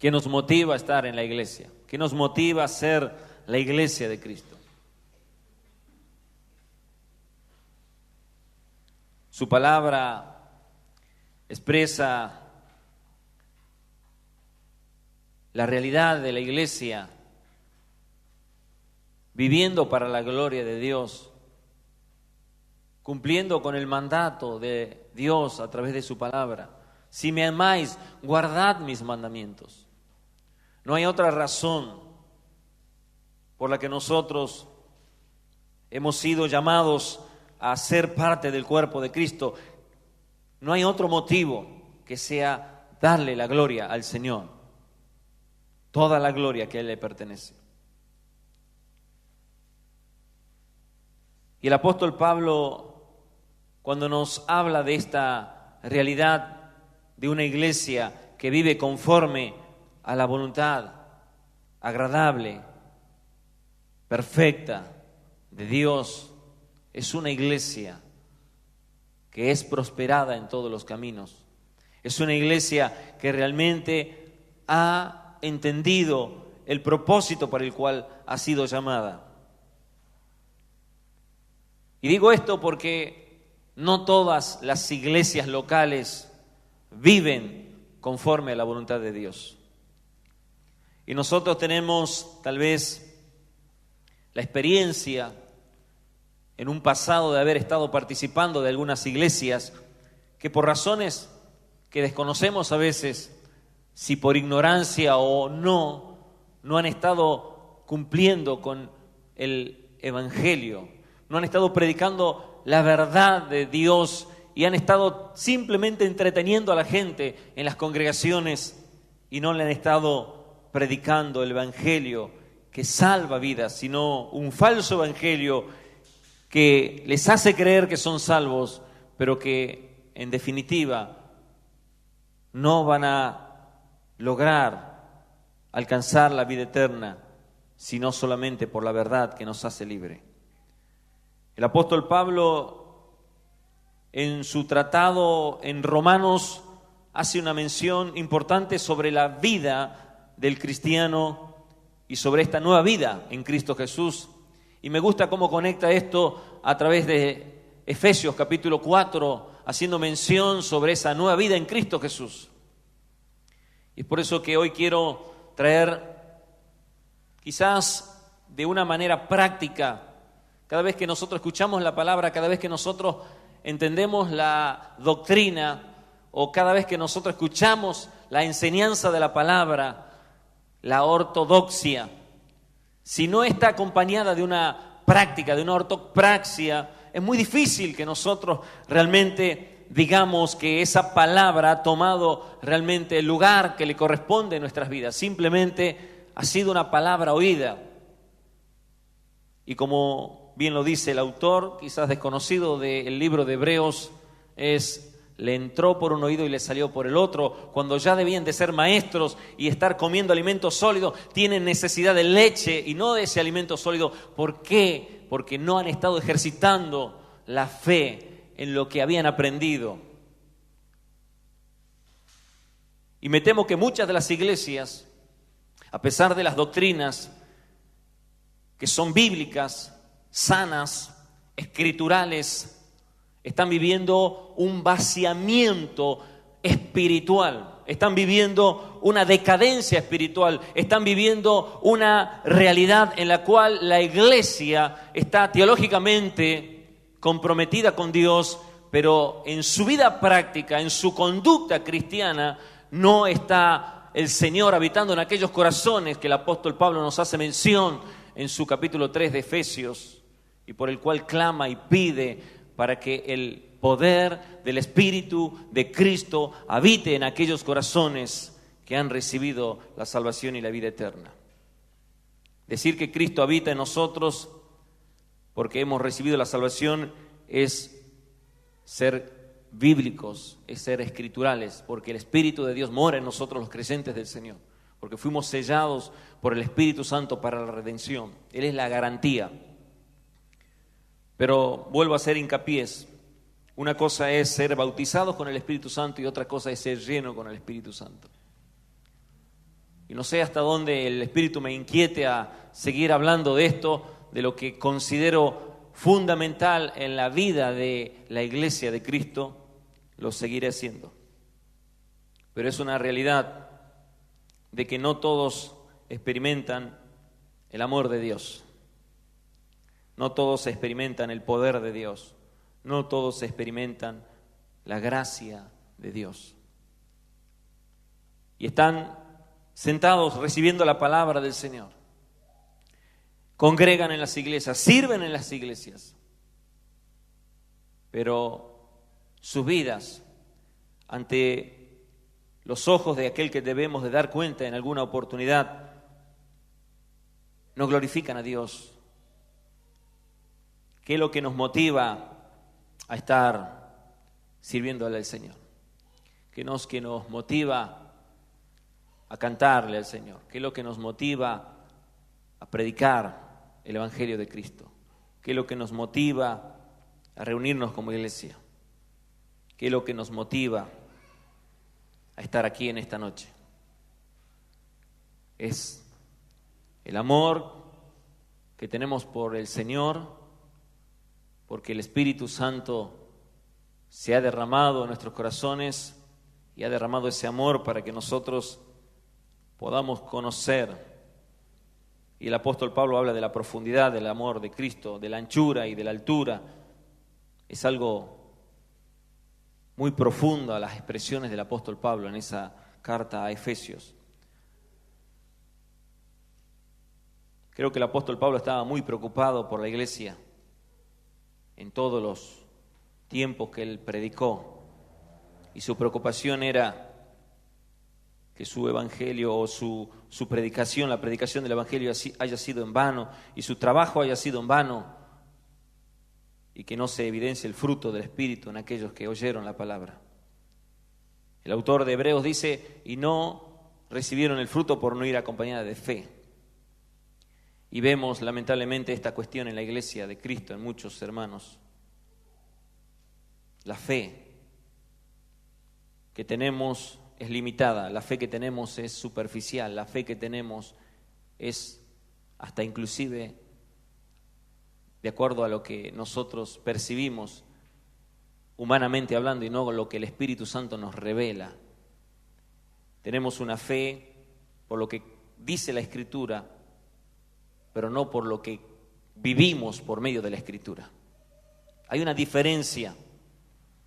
¿Qué nos motiva a estar en la iglesia? ¿Qué nos motiva a ser la iglesia de Cristo? Su palabra expresa la realidad de la iglesia viviendo para la gloria de Dios, cumpliendo con el mandato de Dios a través de su palabra. Si me amáis, guardad mis mandamientos. No hay otra razón por la que nosotros hemos sido llamados a ser parte del cuerpo de Cristo. No hay otro motivo que sea darle la gloria al Señor, toda la gloria que a Él le pertenece. Y el apóstol Pablo, cuando nos habla de esta realidad de una iglesia que vive conforme a la voluntad agradable, perfecta de Dios, es una iglesia que es prosperada en todos los caminos. Es una iglesia que realmente ha entendido el propósito para el cual ha sido llamada. Y digo esto porque no todas las iglesias locales viven conforme a la voluntad de Dios. Y nosotros tenemos tal vez la experiencia en un pasado de haber estado participando de algunas iglesias que por razones que desconocemos a veces, si por ignorancia o no han estado cumpliendo con el Evangelio, no han estado predicando la verdad de Dios y han estado simplemente entreteniendo a la gente en las congregaciones y no le han estado predicando el Evangelio que salva vidas, sino un falso evangelio que les hace creer que son salvos, pero que en definitiva no van a lograr alcanzar la vida eterna, sino solamente por la verdad que nos hace libre. El apóstol Pablo, en su tratado en Romanos, hace una mención importante sobre la vida del cristiano y sobre esta nueva vida en Cristo Jesús. Y me gusta cómo conecta esto a través de Efesios capítulo 4, haciendo mención sobre esa nueva vida en Cristo Jesús. Y es por eso que hoy quiero traer, quizás de una manera práctica, cada vez que nosotros escuchamos la palabra, cada vez que nosotros entendemos la doctrina, o cada vez que nosotros escuchamos la enseñanza de la palabra, la ortodoxia, si no está acompañada de una práctica, de una ortopraxia, es muy difícil que nosotros realmente digamos que esa palabra ha tomado realmente el lugar que le corresponde en nuestras vidas. Simplemente ha sido una palabra oída. Y como bien lo dice el autor, quizás desconocido del libro de Hebreos, le entró por un oído y le salió por el otro. Cuando ya debían de ser maestros y estar comiendo alimento sólido, tienen necesidad de leche y no de ese alimento sólido. ¿Por qué? Porque no han estado ejercitando la fe en lo que habían aprendido. Y me temo que muchas de las iglesias, a pesar de las doctrinas que son bíblicas, sanas, escriturales, están viviendo un vaciamiento espiritual, están viviendo una decadencia espiritual, están viviendo una realidad en la cual la iglesia está teológicamente comprometida con Dios, pero en su vida práctica, en su conducta cristiana, no está el Señor habitando en aquellos corazones que el apóstol Pablo nos hace mención en su capítulo 3 de Efesios, y por el cual clama y pide para que el poder del Espíritu de Cristo habite en aquellos corazones que han recibido la salvación y la vida eterna. Decir que Cristo habita en nosotros porque hemos recibido la salvación es ser bíblicos, es ser escriturales, porque el Espíritu de Dios mora en nosotros los creyentes del Señor, porque fuimos sellados por el Espíritu Santo para la redención. Él es la garantía. Pero vuelvo a hacer hincapié, una cosa es ser bautizados con el Espíritu Santo y otra cosa es ser lleno con el Espíritu Santo. Y no sé hasta dónde el Espíritu me inquiete a seguir hablando de esto, de lo que considero fundamental en la vida de la iglesia de Cristo, lo seguiré haciendo. Pero es una realidad de que no todos experimentan el amor de Dios. No todos experimentan el poder de Dios. No todos experimentan la gracia de Dios. Y están sentados recibiendo la palabra del Señor. Congregan en las iglesias, sirven en las iglesias. Pero sus vidas, ante los ojos de aquel que debemos de dar cuenta en alguna oportunidad, no glorifican a Dios. ¿Qué es lo que nos motiva a estar sirviéndole al Señor? ¿Qué nos motiva a cantarle al Señor? ¿Qué es lo que nos motiva a predicar el Evangelio de Cristo? ¿Qué es lo que nos motiva a reunirnos como iglesia? ¿Qué es lo que nos motiva a estar aquí en esta noche? Es el amor que tenemos por el Señor, porque el Espíritu Santo se ha derramado en nuestros corazones y ha derramado ese amor para que nosotros podamos conocer. Y el apóstol Pablo habla de la profundidad del amor de Cristo, de la anchura y de la altura. Es algo muy profundo a las expresiones del apóstol Pablo en esa carta a Efesios. Creo que el apóstol Pablo estaba muy preocupado por la iglesia en todos los tiempos que él predicó, y su preocupación era que su evangelio o su predicación, la predicación del evangelio haya sido en vano y su trabajo haya sido en vano, y que no se evidencie el fruto del Espíritu en aquellos que oyeron la palabra. El autor de Hebreos dice: y no recibieron el fruto por no ir acompañada de fe. Y vemos lamentablemente esta cuestión en la iglesia de Cristo, en muchos hermanos. La fe que tenemos es limitada, la fe que tenemos es superficial, la fe que tenemos es hasta inclusive de acuerdo a lo que nosotros percibimos humanamente hablando y no lo que el Espíritu Santo nos revela. Tenemos una fe por lo que dice la Escritura, pero no por lo que vivimos por medio de la Escritura. Hay una diferencia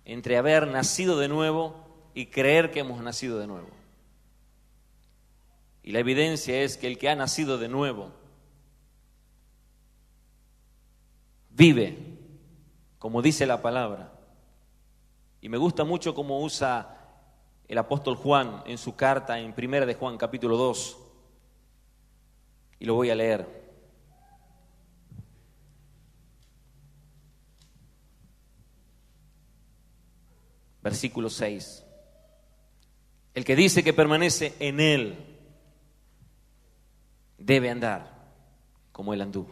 entre haber nacido de nuevo y creer que hemos nacido de nuevo. Y la evidencia es que el que ha nacido de nuevo vive, como dice la palabra. Y me gusta mucho cómo usa el apóstol Juan en su carta en 1 de Juan capítulo 2. Y lo voy a leer. Versículo 6. El que dice que permanece en Él debe andar como Él anduvo.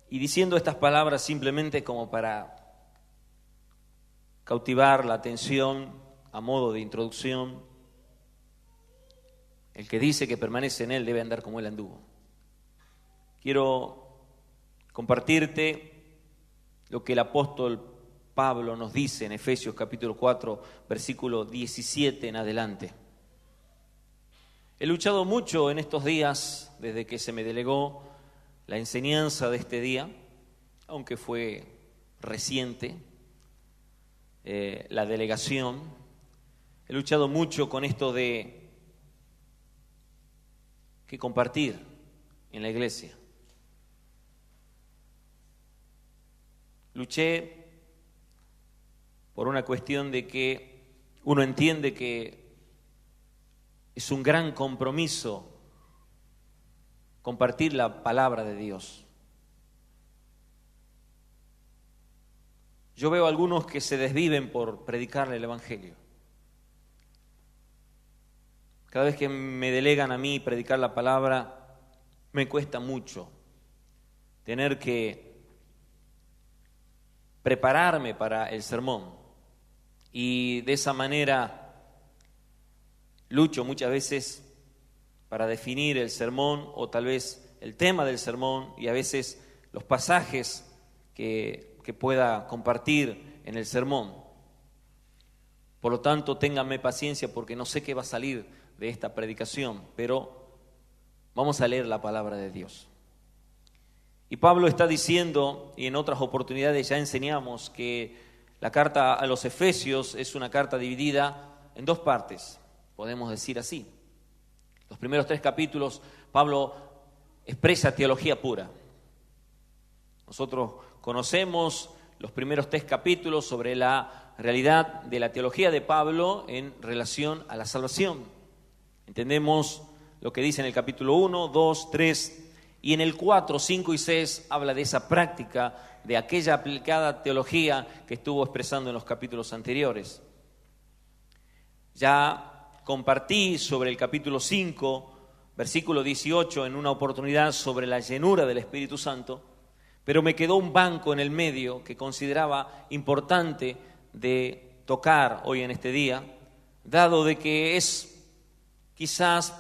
Y diciendo estas palabras simplemente como para cautivar la atención a modo de introducción, el que dice que permanece en Él debe andar como Él anduvo. Quiero compartirte lo que el apóstol Pablo nos dice en Efesios capítulo 4, versículo 17 en adelante. He luchado mucho en estos días, desde que se me delegó la enseñanza de este día, aunque fue reciente, la delegación. He luchado mucho con esto de que compartir en la iglesia. Luché por una cuestión de que uno entiende que es un gran compromiso compartir la palabra de Dios. Yo veo a algunos que se desviven por predicarle el Evangelio. Cada vez que me delegan a mí predicar la palabra, me cuesta mucho tener que prepararme para el sermón. Y de esa manera lucho muchas veces para definir el sermón o tal vez el tema del sermón y a veces los pasajes que pueda compartir en el sermón. Por lo tanto, ténganme paciencia porque no sé qué va a salir de esta predicación, pero vamos a leer la palabra de Dios. Y Pablo está diciendo, y en otras oportunidades ya enseñamos, que la carta a los Efesios es una carta dividida en dos partes, podemos decir así. Los primeros 3 capítulos, Pablo expresa teología pura. Nosotros conocemos los primeros 3 capítulos sobre la realidad de la teología de Pablo en relación a la salvación. Entendemos lo que dice en el capítulo 1, 2, 3 y en el 4, 5 y 6 habla de esa práctica, de aquella aplicada teología que estuvo expresando en los capítulos anteriores. Ya compartí sobre el capítulo 5, versículo 18, en una oportunidad sobre la llenura del Espíritu Santo, pero me quedó un banco en el medio que consideraba importante de tocar hoy en este día, dado de que es quizás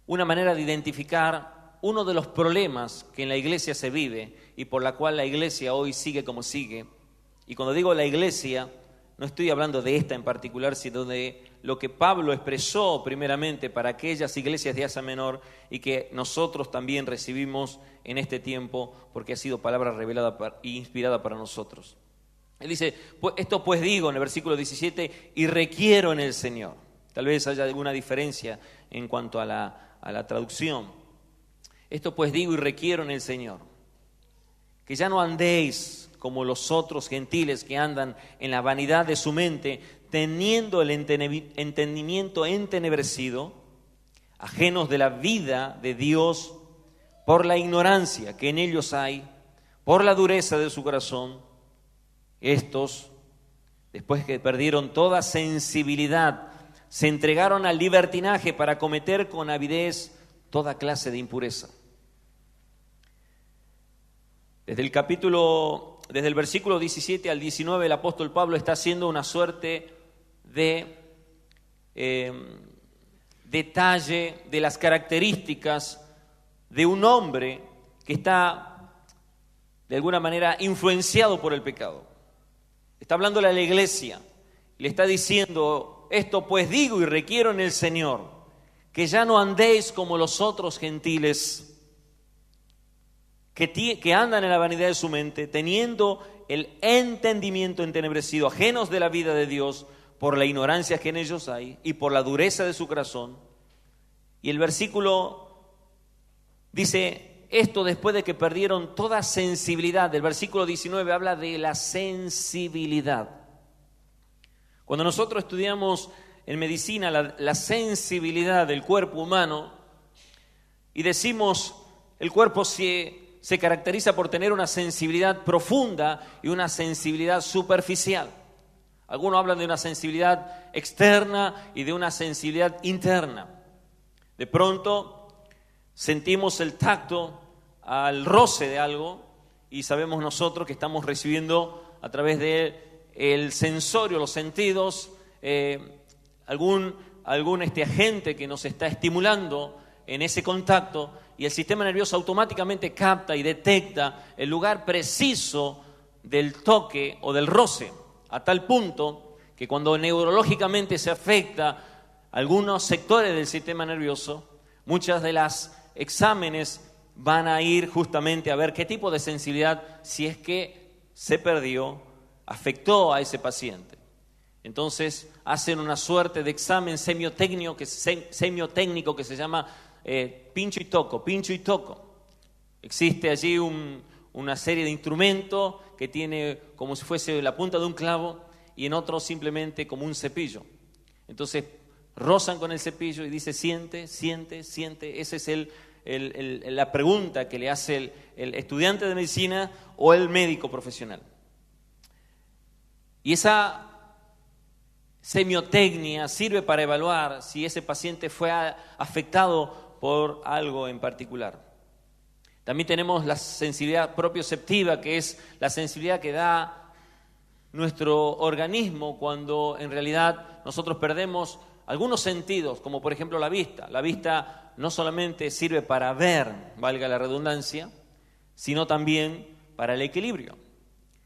una manera de identificar uno de los problemas que en la iglesia se vive y por la cual la iglesia hoy sigue como sigue. Y cuando digo la iglesia, no estoy hablando de esta en particular, sino de lo que Pablo expresó primeramente para aquellas iglesias de Asia Menor y que nosotros también recibimos en este tiempo porque ha sido palabra revelada e inspirada para nosotros. Él dice, esto pues digo en el versículo 17, y requiero en el Señor. Tal vez haya alguna diferencia en cuanto a la traducción. Esto pues digo y requiero en el Señor, que ya no andéis como los otros gentiles que andan en la vanidad de su mente, teniendo el entendimiento entenebrecido, ajenos de la vida de Dios, por la ignorancia que en ellos hay, por la dureza de su corazón. Estos, después que perdieron toda sensibilidad, se entregaron al libertinaje para cometer con avidez toda clase de impureza. Desde el versículo 17 al 19, el apóstol Pablo está haciendo una suerte de detalle de las características de un hombre que está de alguna manera influenciado por el pecado. Está hablándole a la iglesia, le está diciendo, esto pues digo y requiero en el Señor, que ya no andéis como los otros gentiles que andan en la vanidad de su mente, teniendo el entendimiento entenebrecido, ajenos de la vida de Dios, por la ignorancia que en ellos hay y por la dureza de su corazón. Y el versículo dice esto después de que perdieron toda sensibilidad. El versículo 19 habla de la sensibilidad. Cuando nosotros estudiamos en medicina la sensibilidad del cuerpo humano y decimos el cuerpo se caracteriza por tener una sensibilidad profunda y una sensibilidad superficial. Algunos hablan de una sensibilidad externa y de una sensibilidad interna. De pronto sentimos el tacto al roce de algo y sabemos nosotros que estamos recibiendo a través del sensorio, los sentidos, algún agente que nos está estimulando en ese contacto, y el sistema nervioso automáticamente capta y detecta el lugar preciso del toque o del roce, a tal punto que cuando neurológicamente se afecta algunos sectores del sistema nervioso, muchas de las exámenes van a ir justamente a ver qué tipo de sensibilidad, si es que se perdió, afectó a ese paciente. Entonces hacen una suerte de examen semiotécnico que se llama pincho y toco. Existe allí una serie de instrumentos que tiene como si fuese la punta de un clavo y en otro simplemente como un cepillo. Entonces rozan con el cepillo y dice siente. Esa es la pregunta que le hace el estudiante de medicina o el médico profesional. Y esa semiotecnia sirve para evaluar si ese paciente fue afectado por algo en particular. También tenemos la sensibilidad propioceptiva, que es la sensibilidad que da nuestro organismo cuando en realidad nosotros perdemos algunos sentidos, como por ejemplo la vista. La vista no solamente sirve para ver, valga la redundancia, sino también para el equilibrio.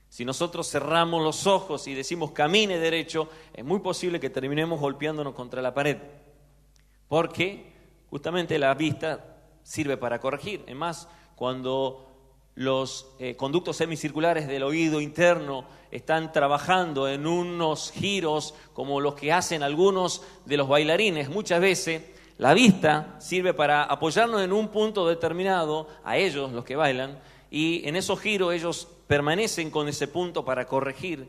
Si nosotros cerramos los ojos y decimos camine derecho, es muy posible que terminemos golpeándonos contra la pared, porque justamente la vista sirve para corregir. Es más, cuando los conductos semicirculares del oído interno están trabajando en unos giros como los que hacen algunos de los bailarines, muchas veces la vista sirve para apoyarnos en un punto determinado, a ellos, los que bailan, y en esos giros ellos permanecen con ese punto para corregir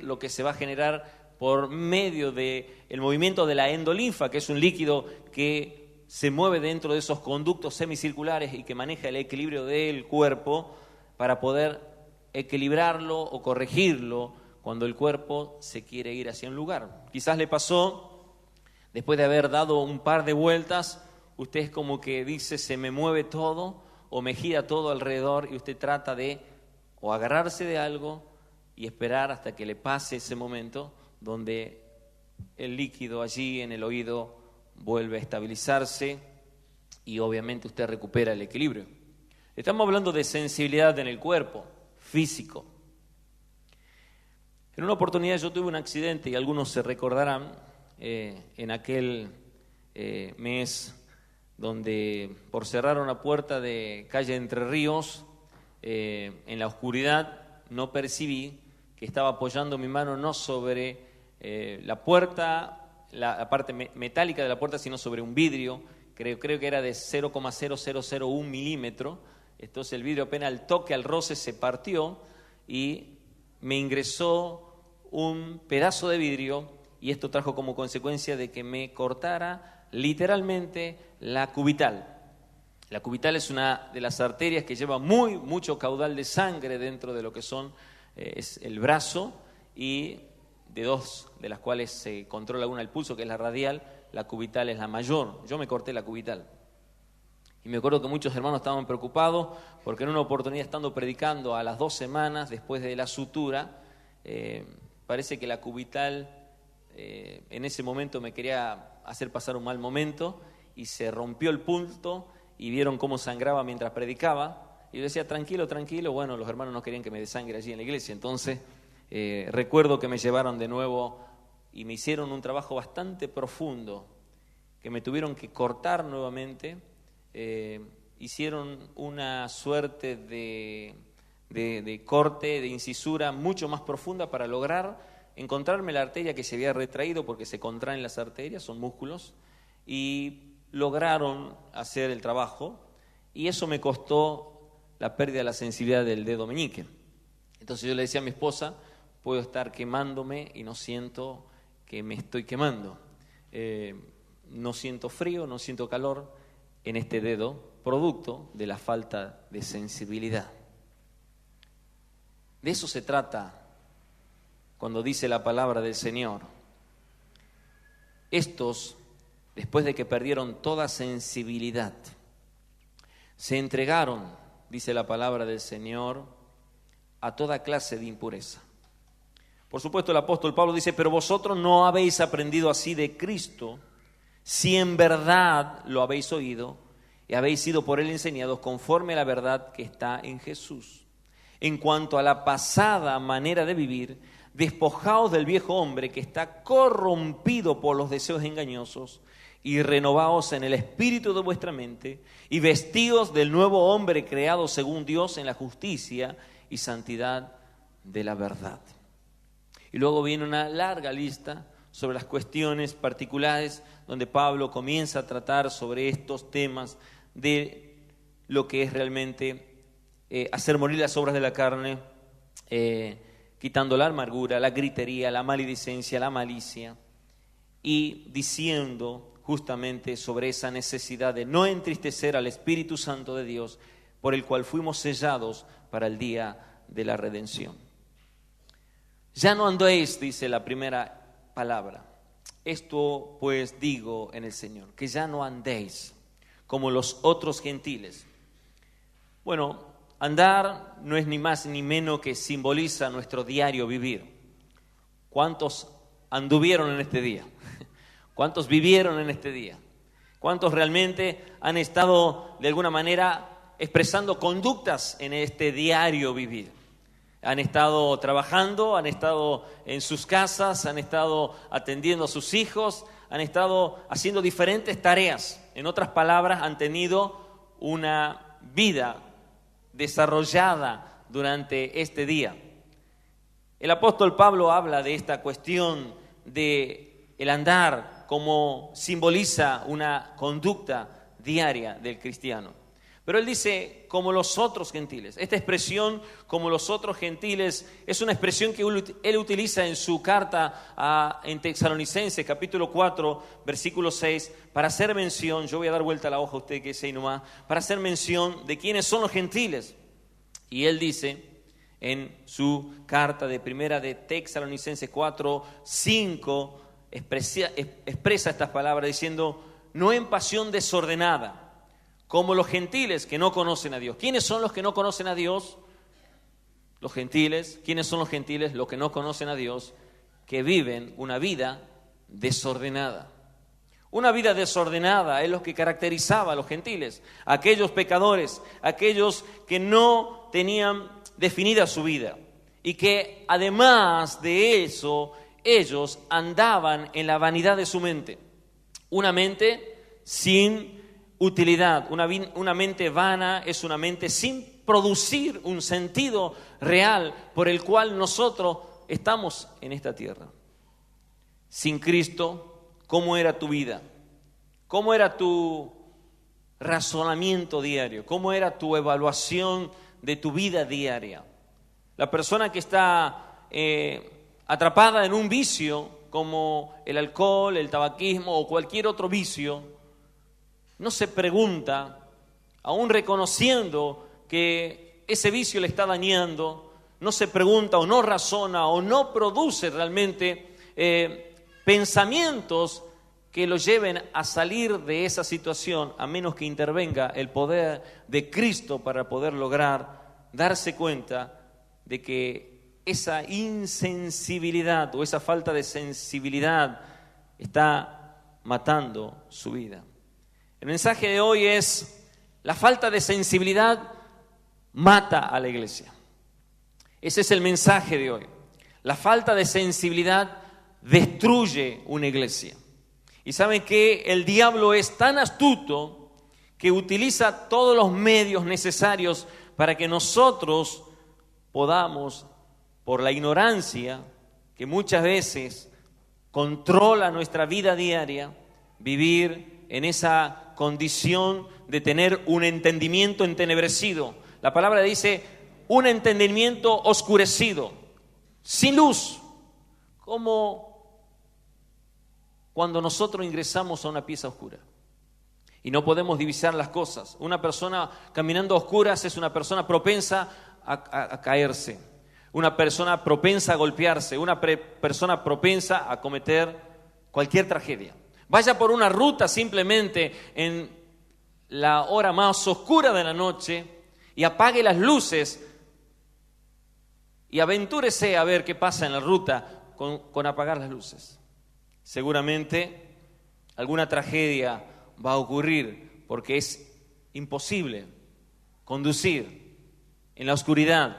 lo que se va a generar por medio del movimiento de la endolinfa, que es un líquido que se mueve dentro de esos conductos semicirculares y que maneja el equilibrio del cuerpo para poder equilibrarlo o corregirlo cuando el cuerpo se quiere ir hacia un lugar. Quizás le pasó, después de haber dado un par de vueltas, usted es como que dice, se me mueve todo o me gira todo alrededor, y usted trata de o agarrarse de algo y esperar hasta que le pase ese momento donde el líquido allí en el oído vuelve a estabilizarse y obviamente usted recupera el equilibrio. Estamos hablando de sensibilidad en el cuerpo, físico. En una oportunidad yo tuve un accidente y algunos se recordarán en aquel mes donde por cerrar una puerta de calle Entre Ríos, en la oscuridad no percibí que estaba apoyando mi mano no sobre la puerta, la parte metálica de la puerta, sino sobre un vidrio, creo que era de 0,0001 milímetro. Entonces el vidrio apenas al toque, al roce, se partió y me ingresó un pedazo de vidrio, y esto trajo como consecuencia de que me cortara literalmente la cubital. La cubital es una de las arterias que lleva mucho caudal de sangre dentro de lo que es el brazo, y de dos de las cuales se controla una el pulso, que es la radial, la cubital es la mayor. Yo me corté la cubital. Y me acuerdo que muchos hermanos estaban preocupados porque en una oportunidad, estando predicando a las 2 semanas después de la sutura, parece que la cubital en ese momento me quería hacer pasar un mal momento y se rompió el punto y vieron cómo sangraba mientras predicaba. Y yo decía, tranquilo, bueno, los hermanos no querían que me desangre allí en la iglesia. Entonces recuerdo que me llevaron de nuevo y me hicieron un trabajo bastante profundo, que me tuvieron que cortar nuevamente. Hicieron una suerte de corte, de incisura mucho más profunda para lograr encontrarme la arteria que se había retraído, porque se contraen las arterias, son músculos, y lograron hacer el trabajo, y eso me costó la pérdida de la sensibilidad del dedo meñique. Entonces yo le decía a mi esposa, puedo estar quemándome y no siento que me estoy quemando, no siento frío, no siento calor en este dedo, producto de la falta de sensibilidad. De eso se trata cuando dice la palabra del Señor. Estos, después de que perdieron toda sensibilidad, se entregaron, dice la palabra del Señor, a toda clase de impureza. Por supuesto, el apóstol Pablo dice, pero vosotros no habéis aprendido así de Cristo, si en verdad lo habéis oído y habéis sido por él enseñados conforme a la verdad que está en Jesús. En cuanto a la pasada manera de vivir, despojaos del viejo hombre que está corrompido por los deseos engañosos, y renovaos en el espíritu de vuestra mente, y vestíos del nuevo hombre creado según Dios en la justicia y santidad de la verdad. Y luego viene una larga lista sobre las cuestiones particulares, donde Pablo comienza a tratar sobre estos temas de lo que es realmente hacer morir las obras de la carne, quitando la amargura, la gritería, la maledicencia, la malicia, y diciendo justamente sobre esa necesidad de no entristecer al Espíritu Santo de Dios, por el cual fuimos sellados para el día de la redención. Ya no andéis, dice la primera palabra. Esto pues digo en el Señor, que ya no andéis como los otros gentiles. Bueno, andar no es ni más ni menos que simboliza nuestro diario vivir. ¿Cuántos anduvieron en este día? ¿Cuántos vivieron en este día? ¿Cuántos realmente han estado de alguna manera expresando conductas en este diario vivir? Han estado trabajando, han estado en sus casas, han estado atendiendo a sus hijos, han estado haciendo diferentes tareas. En otras palabras, han tenido una vida desarrollada durante este día. El apóstol Pablo habla de esta cuestión de el andar como simboliza una conducta diaria del cristiano. Pero él dice, como los otros gentiles. Esta expresión, como los otros gentiles, es una expresión que él utiliza en su carta en Tesalonicenses, capítulo 4, versículo 6, para hacer mención, yo voy a dar vuelta a la hoja a usted que es ahí nomás, para hacer mención de quiénes son los gentiles. Y él dice en su carta de primera de Tesalonicenses 4, 5, expresa estas palabras diciendo, no en pasión desordenada, como los gentiles que no conocen a Dios. ¿Quiénes son los que no conocen a Dios? Los gentiles. ¿Quiénes son los gentiles? Los que no conocen a Dios, que viven una vida desordenada. Una vida desordenada es lo que caracterizaba a los gentiles, aquellos pecadores, aquellos que no tenían definida su vida y que además de eso, ellos andaban en la vanidad de su mente. Una mente sin utilidad, una mente vana es una mente sin producir un sentido real por el cual nosotros estamos en esta tierra. Sin Cristo, ¿cómo era tu vida? ¿Cómo era tu razonamiento diario? ¿Cómo era tu evaluación de tu vida diaria? La persona que está atrapada en un vicio como el alcohol, el tabaquismo o cualquier otro vicio, no se pregunta, aún reconociendo que ese vicio le está dañando, no se pregunta o no razona o no produce realmente pensamientos que lo lleven a salir de esa situación, a menos que intervenga el poder de Cristo para poder lograr darse cuenta de que esa insensibilidad o esa falta de sensibilidad está matando su vida. El mensaje de hoy es: la falta de sensibilidad mata a la iglesia. Ese es el mensaje de hoy. La falta de sensibilidad destruye una iglesia. Y saben que el diablo es tan astuto que utiliza todos los medios necesarios para que nosotros podamos, por la ignorancia que muchas veces controla nuestra vida diaria, vivir en esa condición de tener un entendimiento entenebrecido. La palabra dice un entendimiento oscurecido, sin luz, como cuando nosotros ingresamos a una pieza oscura y no podemos divisar las cosas. Una persona caminando a oscuras es una persona propensa a caerse, una persona propensa a golpearse, una persona propensa a cometer cualquier tragedia. Vaya por una ruta simplemente en la hora más oscura de la noche y apague las luces y aventúrese a ver qué pasa en la ruta con apagar las luces. Seguramente alguna tragedia va a ocurrir porque es imposible conducir en la oscuridad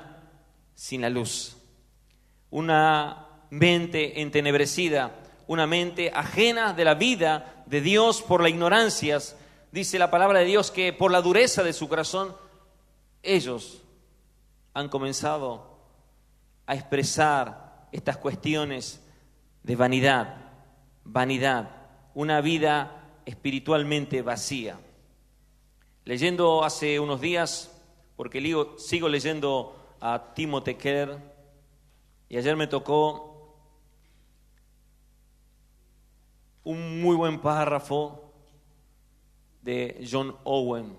sin la luz. Una mente entenebrecida, una mente ajena de la vida de Dios por la ignorancia, dice la palabra de Dios que por la dureza de su corazón ellos han comenzado a expresar estas cuestiones de vanidad, una vida espiritualmente vacía. Leyendo hace unos días, porque sigo leyendo a Timothy Keller, y ayer me tocó un muy buen párrafo de John Owen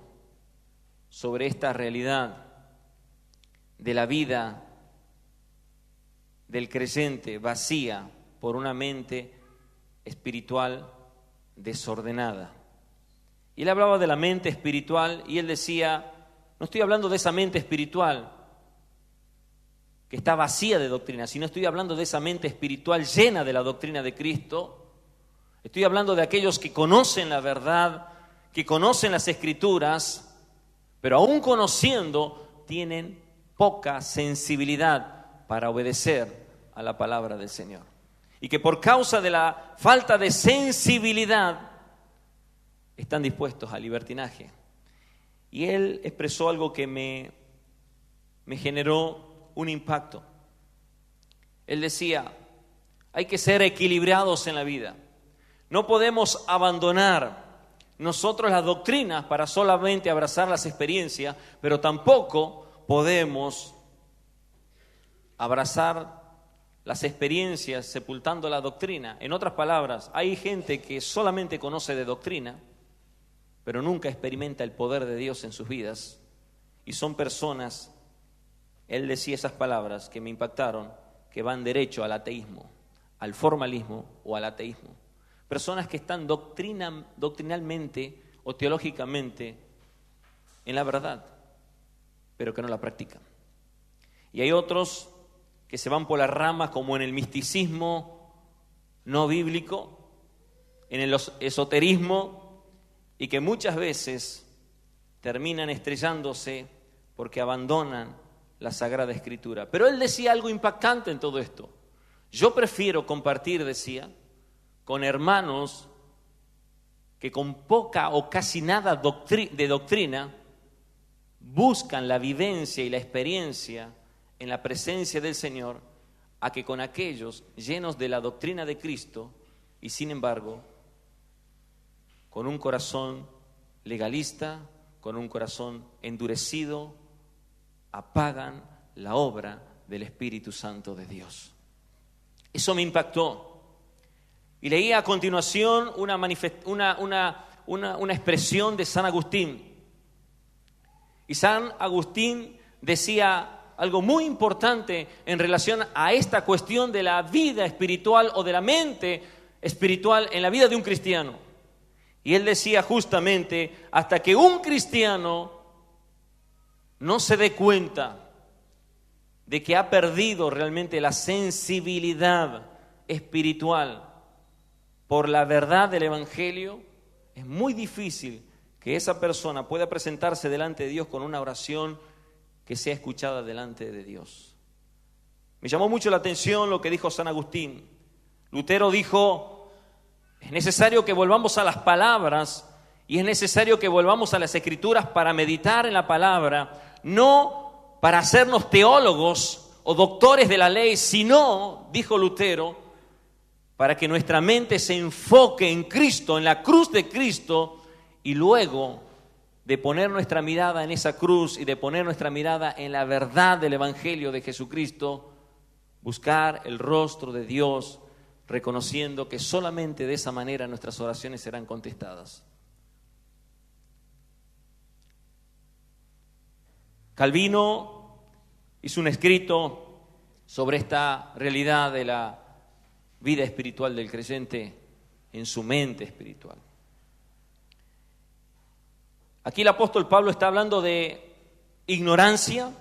sobre esta realidad de la vida del creyente vacía por una mente espiritual desordenada. Y él hablaba de la mente espiritual y él decía: No estoy hablando de esa mente espiritual que está vacía de doctrina, sino estoy hablando de esa mente espiritual llena de la doctrina de Cristo. Estoy hablando de aquellos que conocen la verdad, que conocen las Escrituras, pero aún conociendo, tienen poca sensibilidad para obedecer a la palabra del Señor. Y que por causa de la falta de sensibilidad, están dispuestos al libertinaje. Y él expresó algo que me generó un impacto. Él decía, hay que ser equilibrados en la vida. No podemos abandonar nosotros las doctrinas para solamente abrazar las experiencias, pero tampoco podemos abrazar las experiencias sepultando la doctrina. En otras palabras, hay gente que solamente conoce de doctrina, pero nunca experimenta el poder de Dios en sus vidas. Y son personas, él decía esas palabras que me impactaron, que van derecho al ateísmo, al formalismo o al ateísmo. Personas que están doctrinalmente o teológicamente en la verdad, pero que no la practican. Y hay otros que se van por las ramas como en el misticismo no bíblico, en el esoterismo, y que muchas veces terminan estrellándose porque abandonan la Sagrada Escritura. Pero él decía algo impactante en todo esto. Yo prefiero compartir, decía, con hermanos que con poca o casi nada de doctrina buscan la vivencia y la experiencia en la presencia del Señor, a que con aquellos llenos de la doctrina de Cristo y sin embargo con un corazón legalista, con un corazón endurecido, apagan la obra del Espíritu Santo de Dios. Eso me impactó. Y leí a continuación una expresión de San Agustín. Y San Agustín decía algo muy importante en relación a esta cuestión de la vida espiritual o de la mente espiritual en la vida de un cristiano. Y él decía justamente, hasta que un cristiano no se dé cuenta de que ha perdido realmente la sensibilidad espiritual por la verdad del Evangelio, es muy difícil que esa persona pueda presentarse delante de Dios con una oración que sea escuchada delante de Dios. Me llamó mucho la atención lo que dijo San Agustín. Lutero dijo, es necesario que volvamos a las palabras y es necesario que volvamos a las Escrituras para meditar en la palabra, no para hacernos teólogos o doctores de la ley, sino, dijo Lutero, para que nuestra mente se enfoque en Cristo, en la cruz de Cristo, y luego de poner nuestra mirada en esa cruz y de poner nuestra mirada en la verdad del Evangelio de Jesucristo, buscar el rostro de Dios, reconociendo que solamente de esa manera nuestras oraciones serán contestadas. Calvino hizo un escrito sobre esta realidad de la vida espiritual del creyente en su mente espiritual. Aquí el apóstol Pablo está hablando de ignorancia,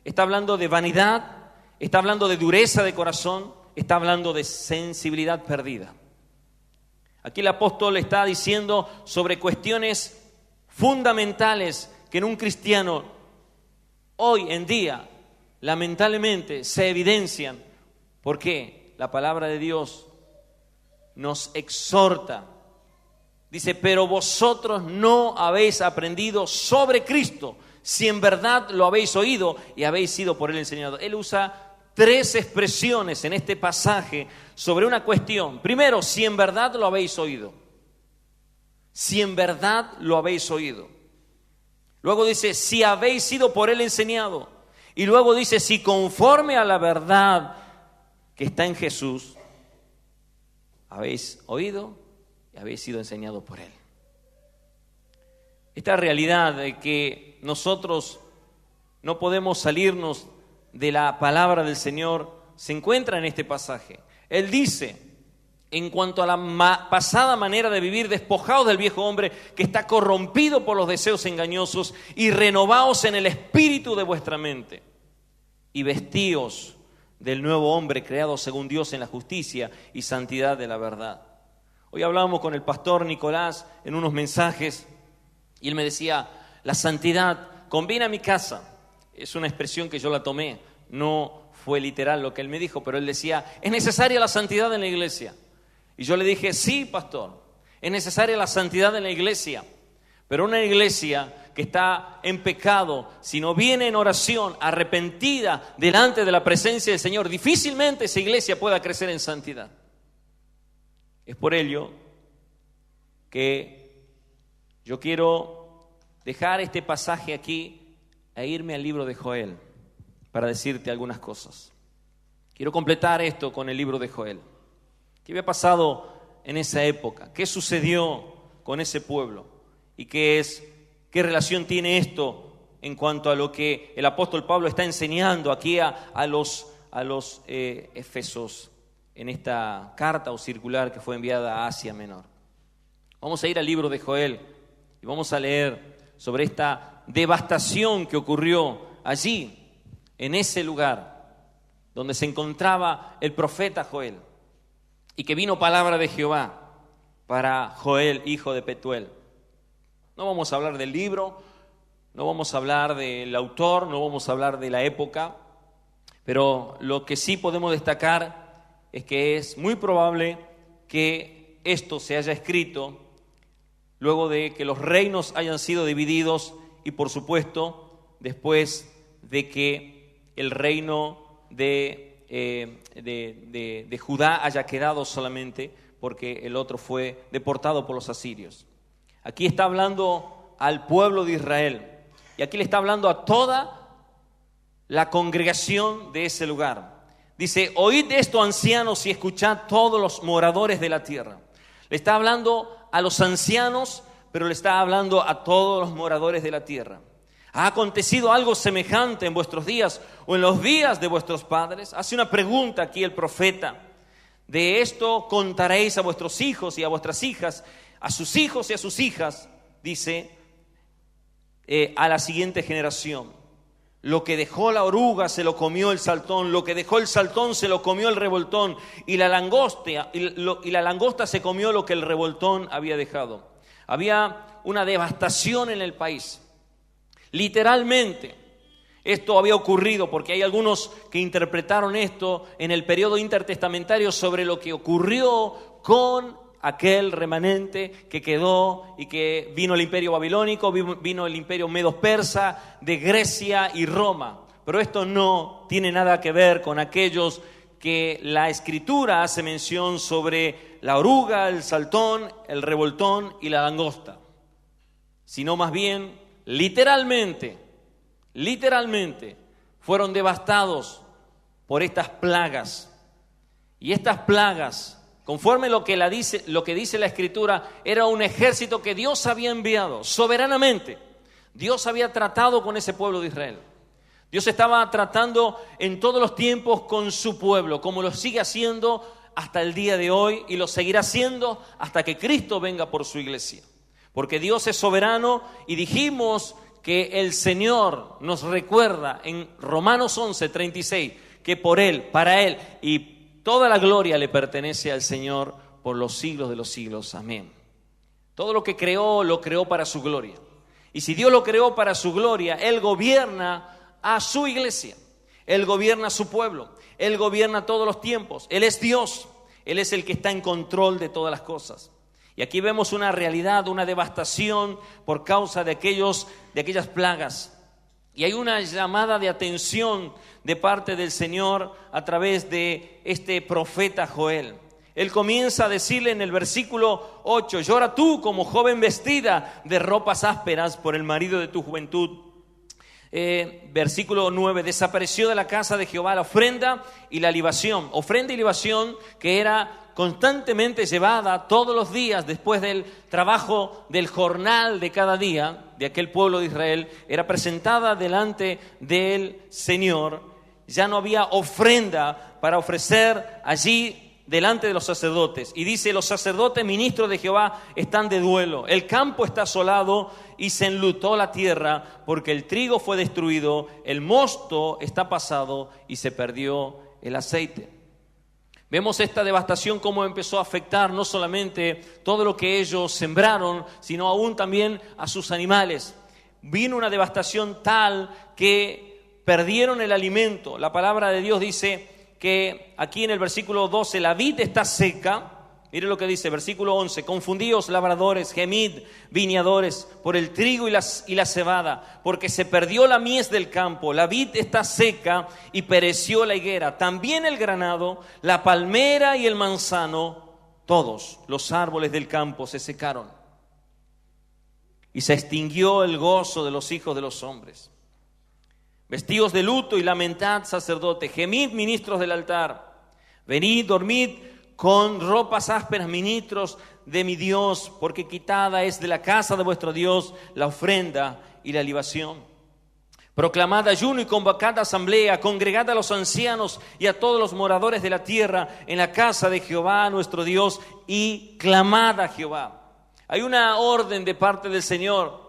está hablando de vanidad, está hablando de dureza de corazón, está hablando de sensibilidad perdida. Aquí el apóstol está diciendo sobre cuestiones fundamentales que en un cristiano hoy en día lamentablemente se evidencian. ¿Por qué? La palabra de Dios nos exhorta. Dice, pero vosotros no habéis aprendido sobre Cristo, si en verdad lo habéis oído y habéis sido por él enseñado. Él usa 3 expresiones en este pasaje sobre una cuestión. Primero, si en verdad lo habéis oído. Si en verdad lo habéis oído. Luego dice, si habéis sido por él enseñado. Y luego dice, si conforme a la verdad que está en Jesús, habéis oído y habéis sido enseñados por él. Esta realidad de que nosotros no podemos salirnos de la palabra del Señor se encuentra en este pasaje. Él dice, en cuanto a la pasada manera de vivir, despojados del viejo hombre que está corrompido por los deseos engañosos y renovaos en el espíritu de vuestra mente y vestíos del nuevo hombre creado según Dios en la justicia y santidad de la verdad. Hoy hablábamos con el pastor Nicolás en unos mensajes y él me decía, la santidad conviene a mi casa. Es una expresión que yo la tomé, no fue literal lo que él me dijo, pero él decía, es necesaria la santidad en la iglesia. Y yo le dije, sí, pastor, es necesaria la santidad en la iglesia, pero una iglesia que está en pecado, si no viene en oración, arrepentida delante de la presencia del Señor, difícilmente esa iglesia pueda crecer en santidad. Es por ello que yo quiero dejar este pasaje aquí e irme al libro de Joel para decirte algunas cosas. Quiero completar esto con el libro de Joel. ¿Qué había pasado en esa época? ¿Qué sucedió con ese pueblo? ¿Y qué relación tiene esto en cuanto a lo que el apóstol Pablo está enseñando aquí a los Efesos en esta carta o circular que fue enviada a Asia Menor? Vamos a ir al libro de Joel y vamos a leer sobre esta devastación que ocurrió allí, en ese lugar donde se encontraba el profeta Joel, y que vino palabra de Jehová para Joel, hijo de Petuel. No vamos a hablar del libro, no vamos a hablar del autor, no vamos a hablar de la época, pero lo que sí podemos destacar es que es muy probable que esto se haya escrito luego de que los reinos hayan sido divididos y, por supuesto, después de que el reino de Judá haya quedado solamente porque el otro fue deportado por los asirios. Aquí está hablando al pueblo de Israel y aquí le está hablando a toda la congregación de ese lugar. Dice, oíd esto, ancianos, y escuchad todos los moradores de la tierra. Le está hablando a los ancianos, pero le está hablando a todos los moradores de la tierra. ¿Ha acontecido algo semejante en vuestros días o en los días de vuestros padres? Hace una pregunta aquí el profeta. De esto contaréis a vuestros hijos y a vuestras hijas, a sus hijos y a sus hijas, dice, a la siguiente generación. Lo que dejó la oruga se lo comió el saltón, lo que dejó el saltón se lo comió el revoltón, y la langosta se comió lo que el revoltón había dejado. Había una devastación en el país. Literalmente, esto había ocurrido porque hay algunos que interpretaron esto en el periodo intertestamentario sobre lo que ocurrió con aquel remanente que quedó y que vino el imperio babilónico, vino el imperio medo-persa de Grecia y Roma. Pero esto no tiene nada que ver con aquellos que la Escritura hace mención sobre la oruga, el saltón, el revoltón y la langosta, sino más bien literalmente fueron devastados por estas plagas. Y estas plagas, conforme lo que dice la Escritura, era un ejército que Dios había enviado soberanamente. Dios había tratado con ese pueblo de Israel. Dios estaba tratando en todos los tiempos con su pueblo, como lo sigue haciendo hasta el día de hoy y lo seguirá haciendo hasta que Cristo venga por su iglesia. Porque Dios es soberano y dijimos que el Señor nos recuerda en Romanos 11:36 que por Él, para Él y toda la gloria le pertenece al Señor por los siglos de los siglos. Amén. Todo lo que creó, lo creó para su gloria. Y si Dios lo creó para su gloria, Él gobierna a su iglesia. Él gobierna a su pueblo. Él gobierna todos los tiempos. Él es Dios. Él es el que está en control de todas las cosas. Y aquí vemos una realidad, una devastación por causa de aquellas plagas. Y hay una llamada de atención de parte del Señor a través de este profeta Joel. Él comienza a decirle en el versículo 8, llora tú como joven vestida de ropas ásperas por el marido de tu juventud. Versículo 9, desapareció de la casa de Jehová la ofrenda y la libación. Ofrenda y libación que era constantemente llevada todos los días después del trabajo del jornal de cada día de aquel pueblo de Israel, era presentada delante del Señor. Ya no había ofrenda para ofrecer allí delante de los sacerdotes. Y dice, los sacerdotes ministros de Jehová están de duelo. El campo está asolado y se enlutó la tierra, porque el trigo fue destruido, el mosto está pasado y se perdió el aceite. Vemos esta devastación cómo empezó a afectar no solamente todo lo que ellos sembraron, sino aún también a sus animales. Vino una devastación tal que perdieron el alimento. La palabra de Dios dice que aquí en el versículo 12, la vid está seca. Mire lo que dice, versículo 11, confundíos labradores, gemid viñadores por el trigo y la cebada, porque se perdió la mies del campo, la vid está seca y pereció la higuera, también el granado, la palmera y el manzano, todos los árboles del campo se secaron. Y se extinguió el gozo de los hijos de los hombres. Vestíos de luto y lamentad, sacerdote, gemid ministros del altar, venid, dormid, con ropas ásperas, ministros de mi Dios, porque quitada es de la casa de vuestro Dios la ofrenda y la libación. Proclamad ayuno y convocad asamblea, congregad a los ancianos y a todos los moradores de la tierra en la casa de Jehová nuestro Dios y clamad a Jehová. Hay una orden de parte del Señor,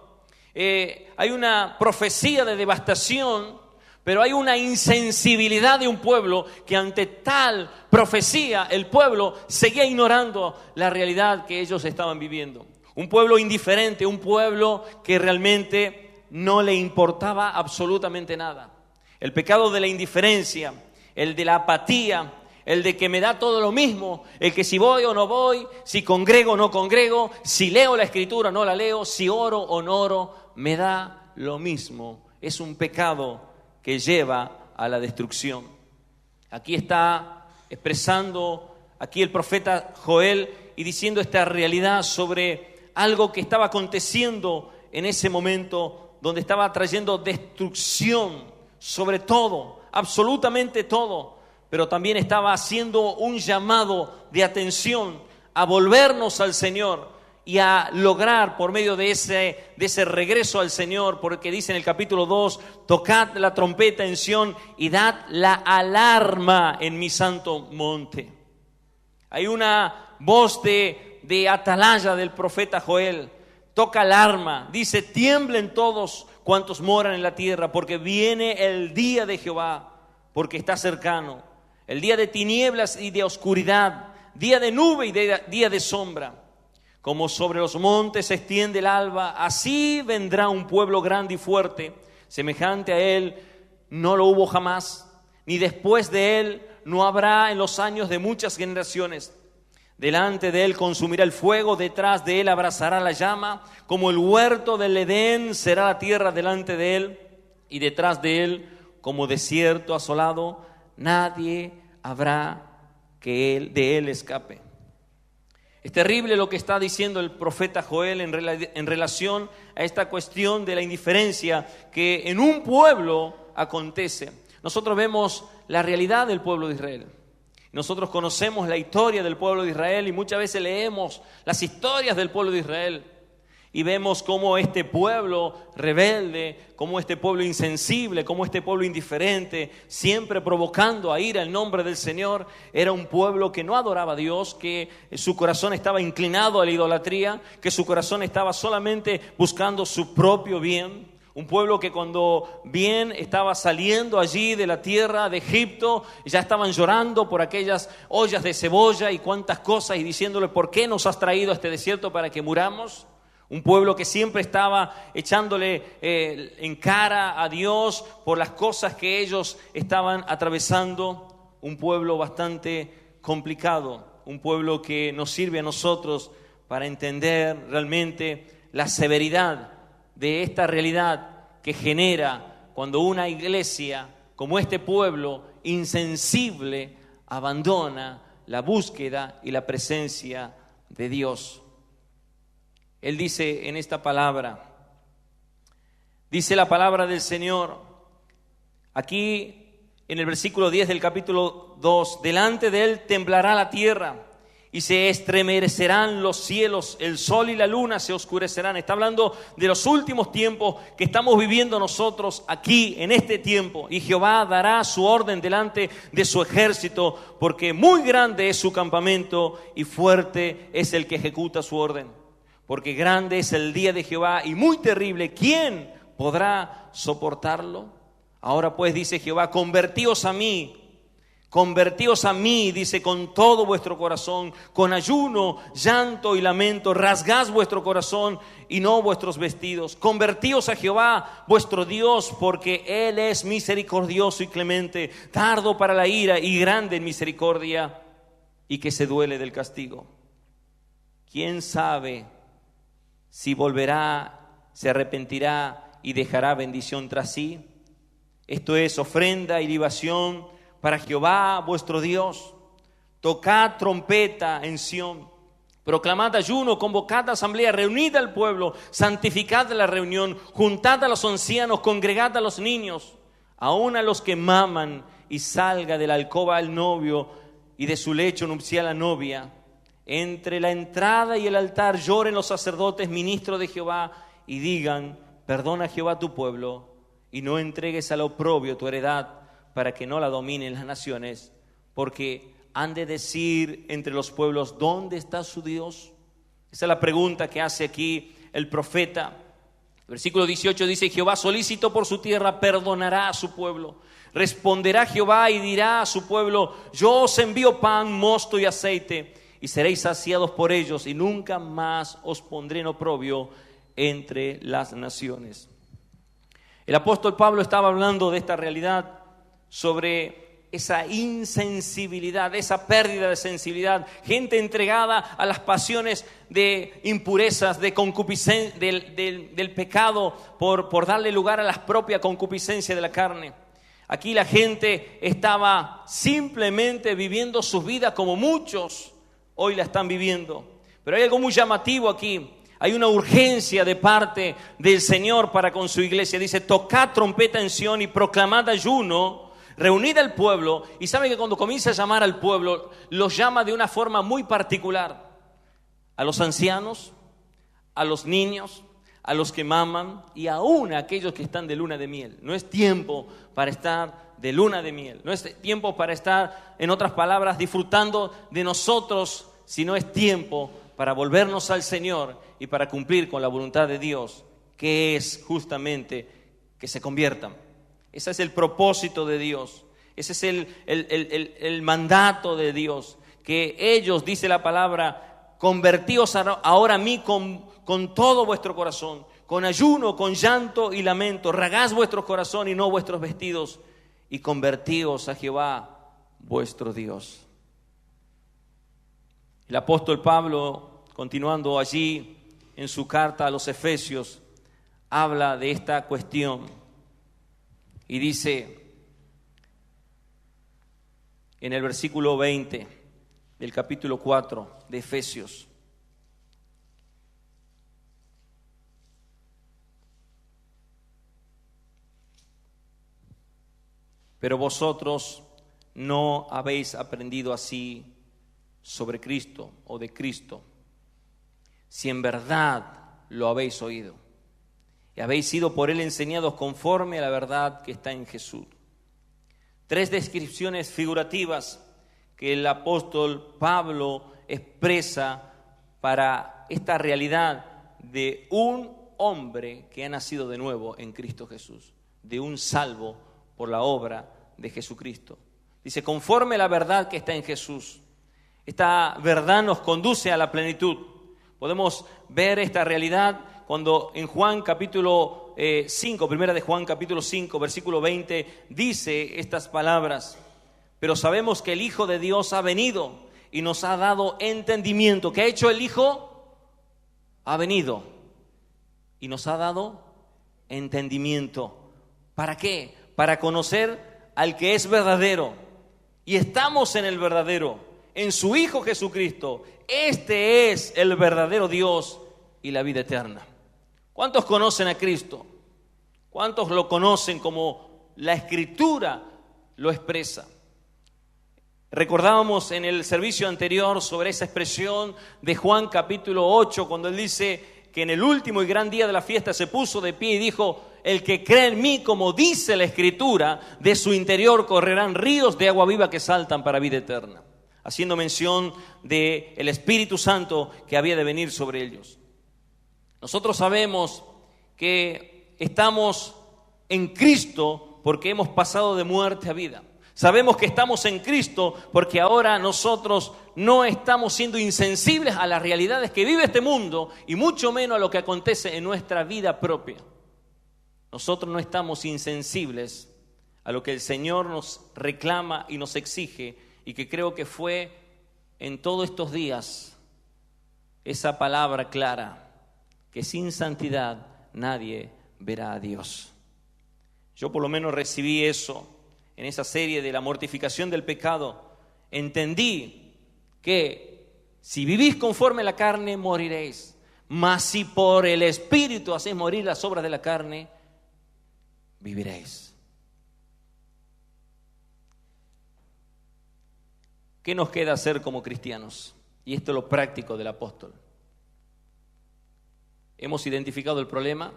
hay una profecía de devastación. Pero hay una insensibilidad de un pueblo que ante tal profecía el pueblo seguía ignorando la realidad que ellos estaban viviendo. Un pueblo indiferente, un pueblo que realmente no le importaba absolutamente nada. El pecado de la indiferencia, el de la apatía, el de que me da todo lo mismo, el que si voy o no voy, si congrego o no congrego, si leo la escritura o no la leo, si oro o no oro, me da lo mismo. Es un pecado que lleva a la destrucción. Aquí está expresando aquí el profeta Joel y diciendo esta realidad sobre algo que estaba aconteciendo en ese momento, donde estaba trayendo destrucción sobre todo, absolutamente todo, pero también estaba haciendo un llamado de atención a volvernos al Señor y a lograr por medio de ese regreso al Señor, porque dice en el capítulo 2, tocad la trompeta en Sión y dad la alarma en mi santo monte. Hay una voz de atalaya del profeta Joel, toca alarma, dice, tiemblen todos cuantos moran en la tierra, porque viene el día de Jehová, porque está cercano, el día de tinieblas y de oscuridad, día de nube y día de sombra. Como sobre los montes se extiende el alba, así vendrá un pueblo grande y fuerte, semejante a él no lo hubo jamás, ni después de él no habrá en los años de muchas generaciones. Delante de él consumirá el fuego, detrás de él abrazará la llama, como el huerto del Edén será la tierra delante de él, y detrás de él, como desierto asolado, nadie habrá que de él escape. Es terrible lo que está diciendo el profeta Joel en relación a esta cuestión de la indiferencia que en un pueblo acontece. Nosotros vemos la realidad del pueblo de Israel. Nosotros conocemos la historia del pueblo de Israel y muchas veces leemos las historias del pueblo de Israel y vemos cómo este pueblo rebelde, cómo este pueblo insensible, cómo este pueblo indiferente, siempre provocando a ira el nombre del Señor, era un pueblo que no adoraba a Dios, que su corazón estaba inclinado a la idolatría, que su corazón estaba solamente buscando su propio bien. Un pueblo que cuando bien estaba saliendo allí de la tierra de Egipto, ya estaban llorando por aquellas ollas de cebolla y cuantas cosas y diciéndole, ¿por qué nos has traído a este desierto para que muramos? Un pueblo que siempre estaba echándole en cara a Dios por las cosas que ellos estaban atravesando. Un pueblo bastante complicado, un pueblo que nos sirve a nosotros para entender realmente la severidad de esta realidad que genera cuando una iglesia como este pueblo insensible abandona la búsqueda y la presencia de Dios. Él dice en esta palabra, dice la palabra del Señor, aquí en el versículo 10 del capítulo 2, delante de él temblará la tierra y se estremecerán los cielos, el sol y la luna se oscurecerán. Está hablando de los últimos tiempos que estamos viviendo nosotros aquí, en este tiempo. Y Jehová dará su orden delante de su ejército, porque muy grande es su campamento y fuerte es el que ejecuta su orden. Porque grande es el día de Jehová y muy terrible. ¿Quién podrá soportarlo? Ahora pues, dice Jehová, convertíos a mí, dice, con todo vuestro corazón, con ayuno, llanto y lamento, rasgad vuestro corazón y no vuestros vestidos. Convertíos a Jehová vuestro Dios, porque Él es misericordioso y clemente, tardo para la ira y grande en misericordia, y que se duele del castigo. ¿Quién sabe si volverá, se arrepentirá y dejará bendición tras sí? Esto es ofrenda y libación para Jehová vuestro Dios. Tocad trompeta en Sión, proclamad ayuno, convocad asamblea, reunid al pueblo, santificad la reunión, juntad a los ancianos, congregad a los niños, aun a los que maman, y salga de la alcoba el novio y de su lecho nupcial la novia. Entre la entrada y el altar lloren los sacerdotes, ministros de Jehová, y digan: perdona Jehová tu pueblo, y no entregues al oprobio tu heredad, para que no la dominen las naciones, porque han de decir entre los pueblos: ¿dónde está su Dios? Esa es la pregunta que hace aquí el profeta. Versículo 18 dice: Jehová solícito por su tierra perdonará a su pueblo. Responderá Jehová y dirá a su pueblo: yo os envío pan, mosto y aceite, y seréis saciados por ellos, y nunca más os pondré en oprobio entre las naciones. El apóstol Pablo estaba hablando de esta realidad, sobre esa insensibilidad, esa pérdida de sensibilidad, gente entregada a las pasiones de impurezas, de concupiscencia, del pecado, por darle lugar a la propia concupiscencia de la carne. Aquí la gente estaba simplemente viviendo sus vidas como muchos hoy la están viviendo. Pero hay algo muy llamativo aquí. Hay una urgencia de parte del Señor para con su iglesia. Dice: tocad trompeta en Sión y proclamad ayuno, reunid al pueblo. Y sabe que cuando comienza a llamar al pueblo, los llama de una forma muy particular. A los ancianos, a los niños, a los que maman y aún a aquellos que están de luna de miel. No es tiempo para estar de luna de miel. No es tiempo para estar, en otras palabras, disfrutando de nosotros, sino es tiempo para volvernos al Señor y para cumplir con la voluntad de Dios, que es justamente que se conviertan. Ese es el propósito de Dios. Ese es el mandato de Dios. Que ellos, dice la palabra, convertíos ahora a mí con todo vuestro corazón, con ayuno, con llanto y lamento. Rasgad vuestro corazón y no vuestros vestidos, y convertíos a Jehová vuestro Dios. El apóstol Pablo, continuando allí en su carta a los Efesios, habla de esta cuestión y dice en el versículo 20 del capítulo 4 de Efesios: pero vosotros no habéis aprendido así sobre Cristo o de Cristo, si en verdad lo habéis oído y habéis sido por Él enseñados conforme a la verdad que está en Jesús. 3 descripciones figurativas que el apóstol Pablo expresa para esta realidad de un hombre que ha nacido de nuevo en Cristo Jesús, de un salvo por la obra de Jesucristo. Dice: conforme a la verdad que está en Jesús. Esta verdad nos conduce a la plenitud. Podemos ver esta realidad cuando en Juan capítulo 5, primera de Juan capítulo 5, versículo 20, dice estas palabras: pero sabemos que el Hijo de Dios ha venido y nos ha dado entendimiento. ¿Qué ha hecho el Hijo? Ha venido y nos ha dado entendimiento. ¿Para qué? Para conocer al que es verdadero. Y estamos en el verdadero, en su Hijo Jesucristo. Este es el verdadero Dios y la vida eterna. ¿Cuántos conocen a Cristo? ¿Cuántos lo conocen como la Escritura lo expresa? Recordábamos en el servicio anterior sobre esa expresión de Juan capítulo 8, cuando él dice que en el último y gran día de la fiesta se puso de pie y dijo: el que cree en mí, como dice la Escritura, de su interior correrán ríos de agua viva que saltan para vida eterna, haciendo mención del Espíritu Santo que había de venir sobre ellos. Nosotros sabemos que estamos en Cristo porque hemos pasado de muerte a vida. Sabemos que estamos en Cristo porque ahora nosotros no estamos siendo insensibles a las realidades que vive este mundo y mucho menos a lo que acontece en nuestra vida propia. Nosotros no estamos insensibles a lo que el Señor nos reclama y nos exige, y que creo que fue en todos estos días esa palabra clara, que sin santidad nadie verá a Dios. Yo por lo menos recibí eso en esa serie de la mortificación del pecado. Entendí que si vivís conforme a la carne, moriréis. Mas si por el Espíritu hacéis morir las obras de la carne, viviréis. ¿Qué nos queda hacer como cristianos? Y esto es lo práctico del apóstol. Hemos identificado el problema.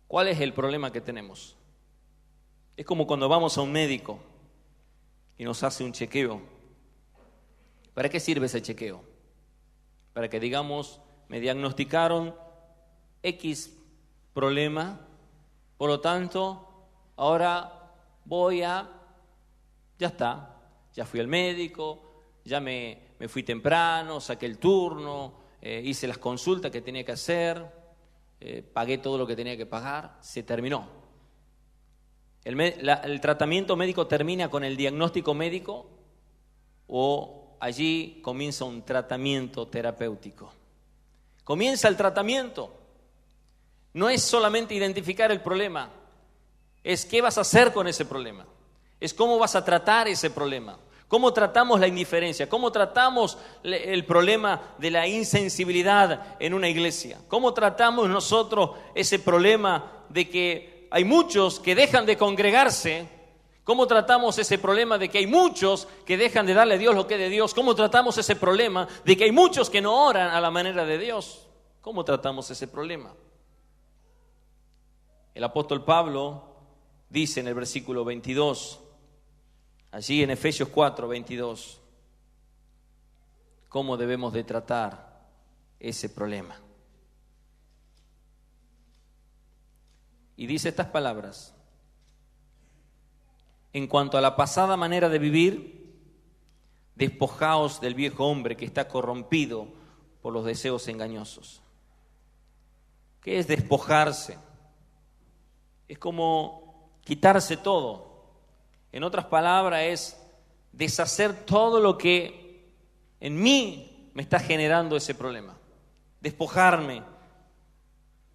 ¿Cuál es el problema que tenemos? Es como cuando vamos a un médico y nos hace un chequeo. ¿Para qué sirve ese chequeo? Para que digamos, me diagnosticaron X problema, por lo tanto, ahora ya está, ya fui al médico, ya me fui temprano, saqué el turno, hice las consultas que tenía que hacer, pagué todo lo que tenía que pagar, se terminó. ¿El tratamiento médico termina con el diagnóstico médico o allí comienza un tratamiento terapéutico? Comienza el tratamiento. No es solamente identificar el problema, es qué vas a hacer con ese problema, es cómo vas a tratar ese problema, cómo tratamos la indiferencia, cómo tratamos el problema de la insensibilidad en una iglesia, cómo tratamos nosotros ese problema de que hay muchos que dejan de congregarse, cómo tratamos ese problema de que hay muchos que dejan de darle a Dios lo que es de Dios, cómo tratamos ese problema de que hay muchos que no oran a la manera de Dios, cómo tratamos ese problema. El apóstol Pablo dice en el versículo 22, allí en Efesios 4, 22, cómo debemos de tratar ese problema. Y dice estas palabras: en cuanto a la pasada manera de vivir, despojaos del viejo hombre que está corrompido por los deseos engañosos. ¿Qué es despojarse? Es como quitarse todo. En otras palabras, es deshacer todo lo que en mí me está generando ese problema. Despojarme.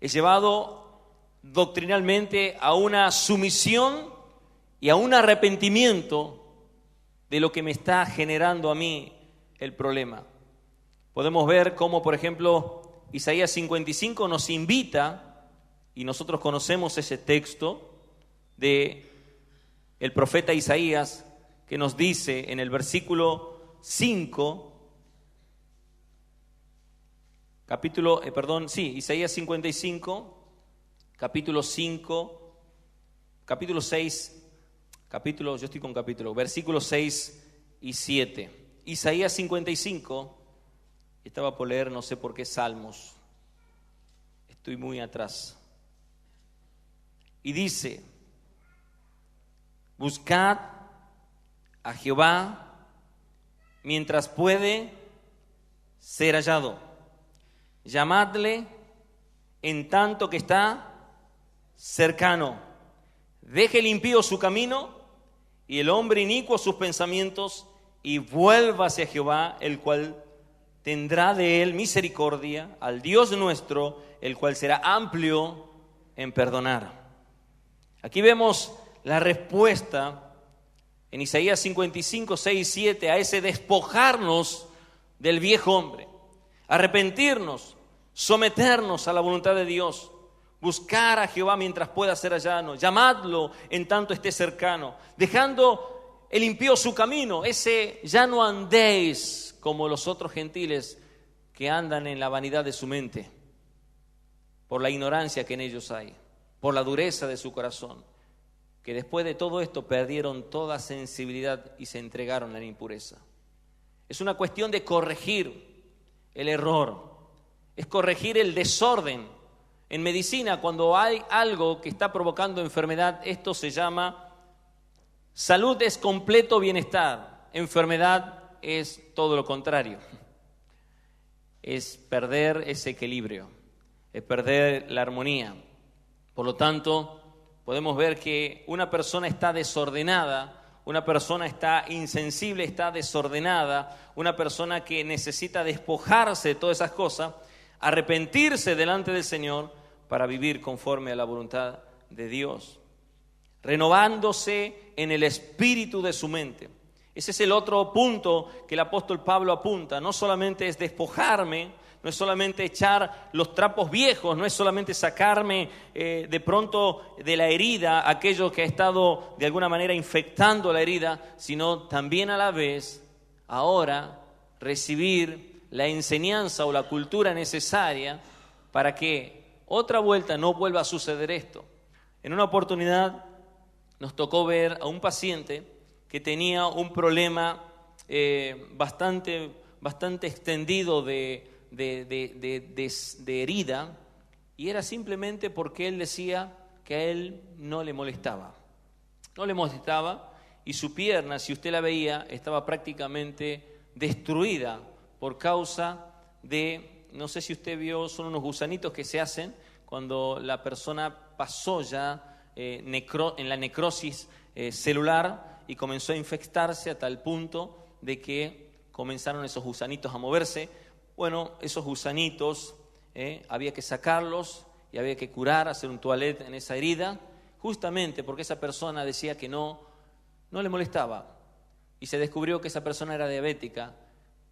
He llevado doctrinalmente a una sumisión y a un arrepentimiento de lo que me está generando a mí el problema. Podemos ver cómo, por ejemplo, Isaías 55 nos invita, y nosotros conocemos ese texto de el profeta Isaías, que nos dice en el versículo 5, Isaías 55, capítulo 5, capítulo 6, versículos 6 y 7. Isaías 55, estaba por leer no sé por qué Salmos, estoy muy atrás. Y dice: buscad a Jehová mientras puede ser hallado, llamadle en tanto que está cercano. Deje el impío su camino y el hombre inicuo sus pensamientos, y vuélvase a Jehová, el cual tendrá de él misericordia, al Dios nuestro, el cual será amplio en perdonar. Aquí vemos la respuesta en Isaías 55, 6 y 7 a ese despojarnos del viejo hombre, arrepentirnos, someternos a la voluntad de Dios, buscar a Jehová mientras pueda ser hallado, llamadlo en tanto esté cercano, dejando Él limpió su camino, ese ya no andéis como los otros gentiles que andan en la vanidad de su mente, por la ignorancia que en ellos hay, por la dureza de su corazón, que después de todo esto perdieron toda sensibilidad y se entregaron a la impureza. Es una cuestión de corregir el error, es corregir el desorden. En medicina, cuando hay algo que está provocando enfermedad, esto se llama salud es completo bienestar, enfermedad es todo lo contrario, es perder ese equilibrio, es perder la armonía. Por lo tanto, podemos ver que una persona está desordenada, una persona está insensible, está desordenada, una persona que necesita despojarse de todas esas cosas, arrepentirse delante del Señor para vivir conforme a la voluntad de Dios, renovándose en el espíritu de su mente. Ese es el otro punto que el apóstol Pablo apunta. No solamente es despojarme, no es solamente echar los trapos viejos, no es solamente sacarme de pronto de la herida aquello que ha estado de alguna manera infectando la herida, sino también a la vez ahora recibir la enseñanza o la cultura necesaria para que otra vuelta no vuelva a suceder esto. En una oportunidad nos tocó ver a un paciente que tenía un problema bastante extendido de herida, y era simplemente porque él decía que a él no le molestaba, y su pierna, si usted la veía, estaba prácticamente destruida por causa de, no sé si usted vio, son unos gusanitos que se hacen cuando la persona pasó ya en la necrosis celular y comenzó a infectarse a tal punto de que comenzaron esos gusanitos a moverse. Bueno, esos gusanitos había que sacarlos y había que curar, hacer un toilette en esa herida, justamente porque esa persona decía que no le molestaba. Y se descubrió que esa persona era diabética,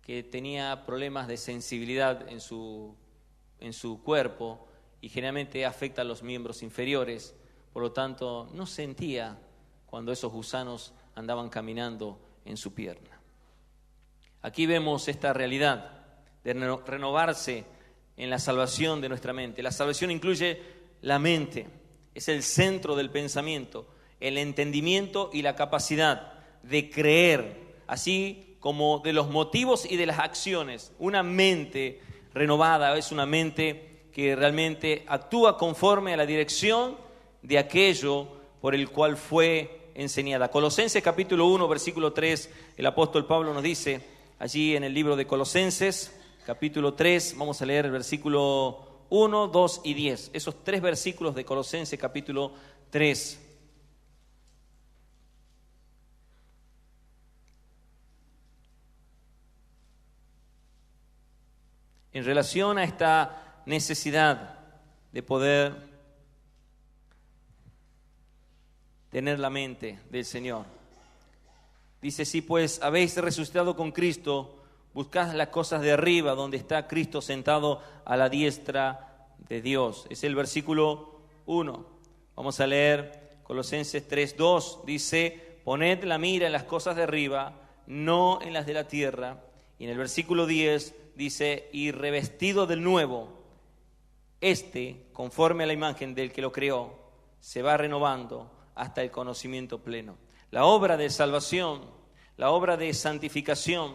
que tenía problemas de sensibilidad en su cuerpo y generalmente afecta a los miembros inferiores. Por lo tanto, no sentía cuando esos gusanos andaban caminando en su pierna. Aquí vemos esta realidad de renovarse en la salvación de nuestra mente. La salvación incluye la mente, es el centro del pensamiento, el entendimiento y la capacidad de creer, así como de los motivos y de las acciones. Una mente renovada es una mente que realmente actúa conforme a la dirección de aquello por el cual fue enseñada. Colosenses capítulo 1, versículo 3, el apóstol Pablo nos dice, allí en el libro de Colosenses, capítulo 3, vamos a leer el versículo 1, 2 y 10. Esos 3 versículos de Colosenses capítulo 3. En relación a esta necesidad de poder tener la mente del Señor. Dice, si pues habéis resucitado con Cristo, buscad las cosas de arriba, donde está Cristo sentado a la diestra de Dios. Es el versículo 1. Vamos a leer Colosenses 3:2. Dice, poned la mira en las cosas de arriba, no en las de la tierra. Y en el versículo 10 dice, y revestido del nuevo, conforme a la imagen del que lo creó, se va renovando hasta el conocimiento pleno. La obra de salvación, la obra de santificación,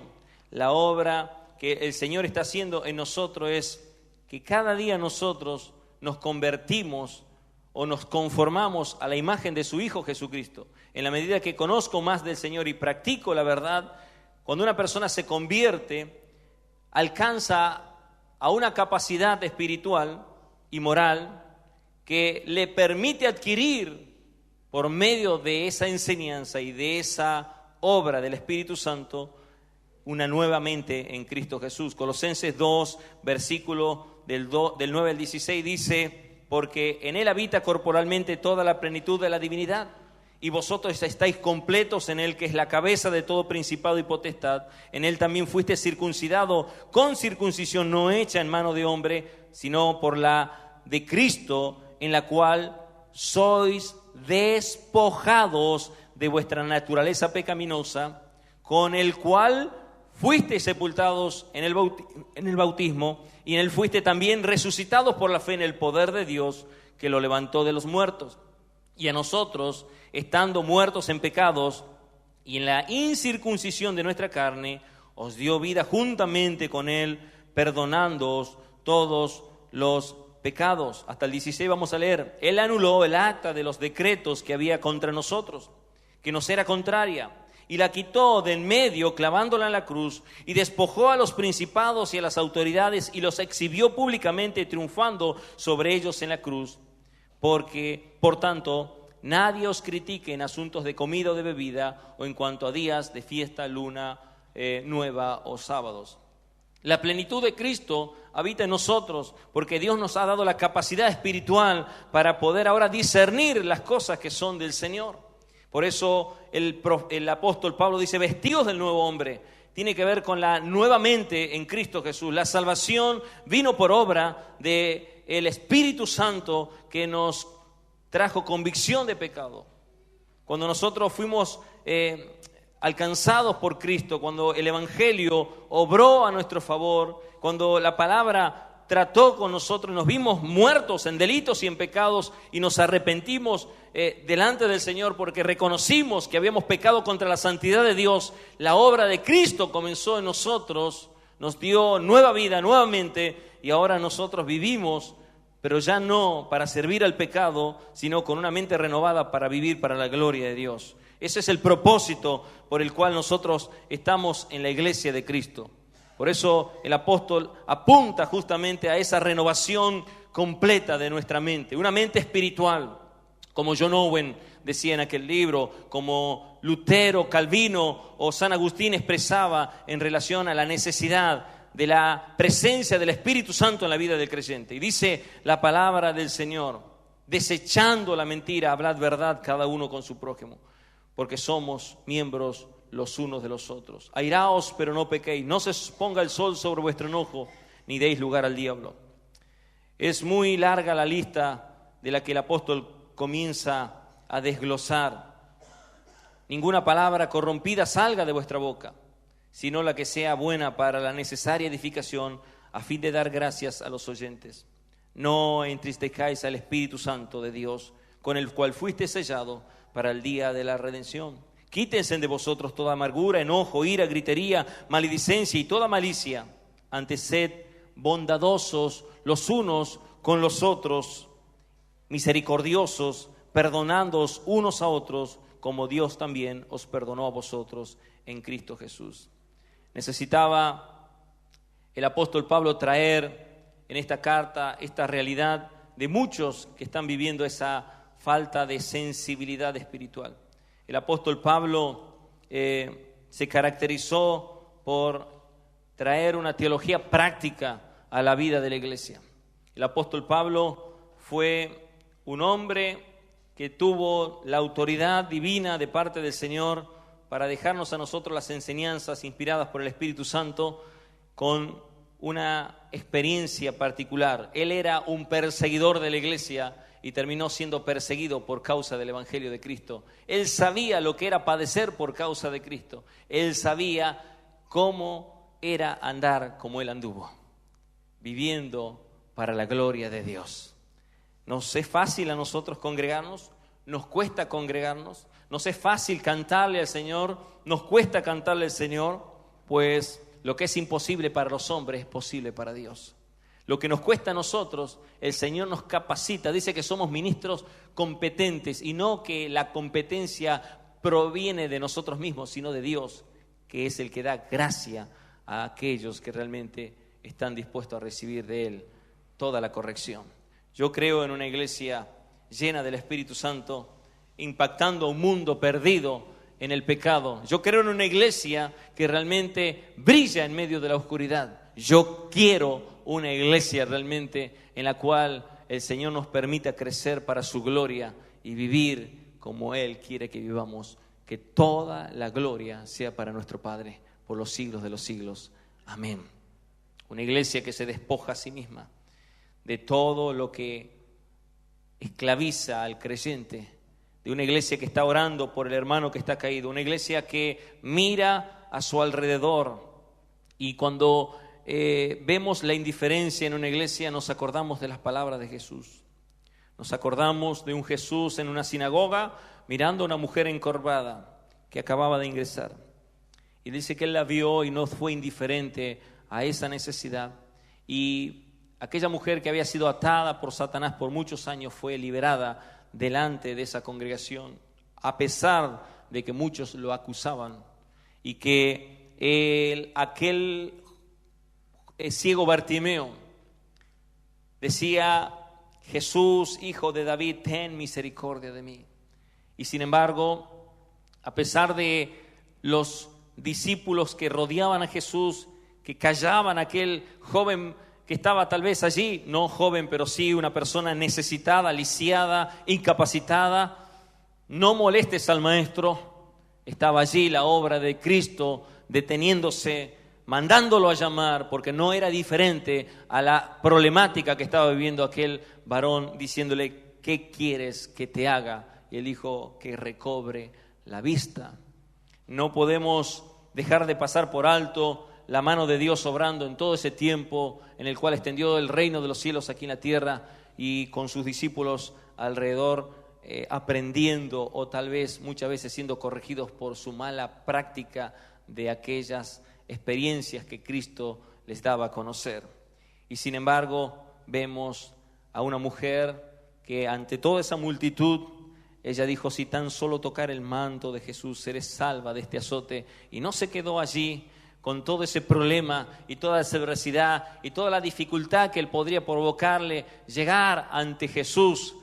la obra que el Señor está haciendo en nosotros es que cada día nosotros nos convertimos o nos conformamos a la imagen de su Hijo Jesucristo. En la medida que conozco más del Señor y practico la verdad, cuando una persona se convierte, alcanza a una capacidad espiritual y moral que le permite adquirir por medio de esa enseñanza y de esa obra del Espíritu Santo una nueva mente en Cristo Jesús. Colosenses 2, versículo del 9 al 16 dice, porque en Él habita corporalmente toda la plenitud de la divinidad, y vosotros estáis completos en Él, que es la cabeza de todo principado y potestad. En Él también fuiste circuncidado con circuncisión no hecha en mano de hombre, sino por la de Cristo, en la cual sois despojados de vuestra naturaleza pecaminosa, con el cual fuisteis sepultados en el bautismo, y en él fuiste también resucitados por la fe en el poder de Dios, que lo levantó de los muertos. Y a nosotros, estando muertos en pecados y en la incircuncisión de nuestra carne, os dio vida juntamente con él, perdonándoos todos los pecados. Hasta el 16 vamos a leer. Él anuló el acta de los decretos que había contra nosotros, que nos era contraria, y la quitó de en medio, clavándola en la cruz, y despojó a los principados y a las autoridades, y los exhibió públicamente, triunfando sobre ellos en la cruz. Porque, por tanto, nadie os critique en asuntos de comida o de bebida, o en cuanto a días de fiesta, luna nueva o sábados. La plenitud de Cristo habita en nosotros, porque Dios nos ha dado la capacidad espiritual para poder ahora discernir las cosas que son del Señor. Por eso el apóstol Pablo dice, vestidos del nuevo hombre. Tiene que ver con la nueva mente en Cristo Jesús. La salvación vino por obra del Espíritu Santo, que nos trajo convicción de pecado. Cuando nosotros fuimos alcanzados por Cristo, cuando el Evangelio obró a nuestro favor, cuando la palabra trató con nosotros, nos vimos muertos en delitos y en pecados, y nos arrepentimos delante del Señor porque reconocimos que habíamos pecado contra la santidad de Dios. La obra de Cristo comenzó en nosotros, nos dio nueva vida nuevamente, y ahora nosotros vivimos, pero ya no para servir al pecado, sino con una mente renovada para vivir para la gloria de Dios. Ese es el propósito por el cual nosotros estamos en la iglesia de Cristo. Por eso el apóstol apunta justamente a esa renovación completa de nuestra mente, una mente espiritual, como John Owen decía en aquel libro, como Lutero, Calvino o San Agustín expresaba en relación a la necesidad de la presencia del Espíritu Santo en la vida del creyente. Y dice la palabra del Señor, desechando la mentira, hablad verdad cada uno con su prójimo, porque somos miembros los unos de los otros. Airaos, pero no pequéis, no se ponga el sol sobre vuestro enojo, ni deis lugar al diablo. Es muy larga la lista de la que el apóstol comienza a desglosar. Ninguna palabra corrompida salga de vuestra boca, sino la que sea buena para la necesaria edificación, a fin de dar gracias a los oyentes. No entristezcáis al Espíritu Santo de Dios, con el cual fuiste sellado para el día de la redención. Quítense de vosotros toda amargura, enojo, ira, gritería, maledicencia y toda malicia. Antes sed bondadosos los unos con los otros, misericordiosos, perdonándoos unos a otros, como Dios también os perdonó a vosotros en Cristo Jesús. Necesitaba el apóstol Pablo traer en esta carta esta realidad de muchos que están viviendo esa falta de sensibilidad espiritual. El apóstol Pablo se caracterizó por traer una teología práctica a la vida de la iglesia. El apóstol Pablo fue un hombre que tuvo la autoridad divina de parte del Señor para dejarnos a nosotros las enseñanzas inspiradas por el Espíritu Santo con una experiencia particular. Él era un perseguidor de la iglesia y terminó siendo perseguido por causa del Evangelio de Cristo. Él sabía lo que era padecer por causa de Cristo. Él sabía cómo era andar como Él anduvo, viviendo para la gloria de Dios. Nos es fácil a nosotros congregarnos, nos cuesta congregarnos, nos es fácil cantarle al Señor, nos cuesta cantarle al Señor, pues lo que es imposible para los hombres es posible para Dios. Lo que nos cuesta a nosotros, el Señor nos capacita, dice que somos ministros competentes, y no que la competencia proviene de nosotros mismos, sino de Dios, que es el que da gracia a aquellos que realmente están dispuestos a recibir de Él toda la corrección. Yo creo en una iglesia llena del Espíritu Santo, impactando a un mundo perdido en el pecado. Yo creo en una iglesia que realmente brilla en medio de la oscuridad. Yo quiero una iglesia realmente en la cual el Señor nos permita crecer para su gloria y vivir como Él quiere que vivamos. Que toda la gloria sea para nuestro Padre por los siglos de los siglos. Amén. Una iglesia que se despoja a sí misma de todo lo que esclaviza al creyente, de una iglesia que está orando por el hermano que está caído, una iglesia que mira a su alrededor. Y cuando vemos la indiferencia en una iglesia, nos acordamos de las palabras de Jesús. Nos acordamos de un Jesús en una sinagoga mirando a una mujer encorvada que acababa de ingresar. Y dice que él la vio y no fue indiferente a esa necesidad. Y aquella mujer que había sido atada por Satanás por muchos años fue liberada delante de esa congregación, a pesar de que muchos lo acusaban y que aquel ciego Bartimeo decía: Jesús, hijo de David, ten misericordia de mí. Y sin embargo, a pesar de los discípulos que rodeaban a Jesús, que callaban a aquel joven que estaba tal vez allí, no joven, pero sí una persona necesitada, lisiada, incapacitada, no molestes al maestro. Estaba allí la obra de Cristo deteniéndose, mandándolo a llamar, porque no era diferente a la problemática que estaba viviendo aquel varón, diciéndole: ¿qué quieres que te haga? Y él dijo: que recobre la vista. No podemos dejar de pasar por alto la mano de Dios obrando en todo ese tiempo en el cual extendió el reino de los cielos aquí en la tierra, y con sus discípulos alrededor aprendiendo, o tal vez muchas veces siendo corregidos por su mala práctica de aquellas experiencias que Cristo les daba a conocer. Y sin embargo vemos a una mujer que ante toda esa multitud, ella dijo: si tan solo tocar el manto de Jesús, seré salva de este azote. Y no se quedó allí con todo ese problema y toda esa adversidad y toda la dificultad que él podría provocarle llegar ante Jesús.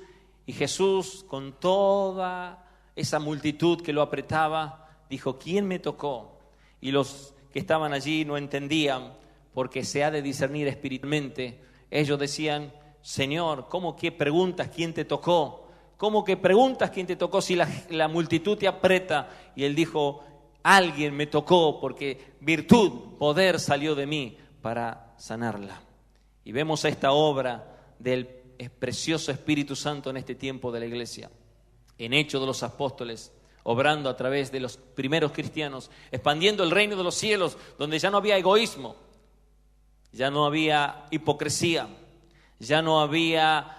Y Jesús, con toda esa multitud que lo apretaba, dijo: ¿quién me tocó? Y los que estaban allí no entendían, porque se ha de discernir espiritualmente. Ellos decían: Señor, ¿cómo que preguntas quién te tocó? ¿Cómo que preguntas quién te tocó si la multitud te aprieta? Y él dijo: alguien me tocó, porque virtud, poder salió de mí para sanarla. Y vemos esta obra del precioso Espíritu Santo en este tiempo de la iglesia, en Hechos de los Apóstoles, obrando a través de los primeros cristianos, expandiendo el reino de los cielos, donde ya no había egoísmo, ya no había hipocresía, ya no había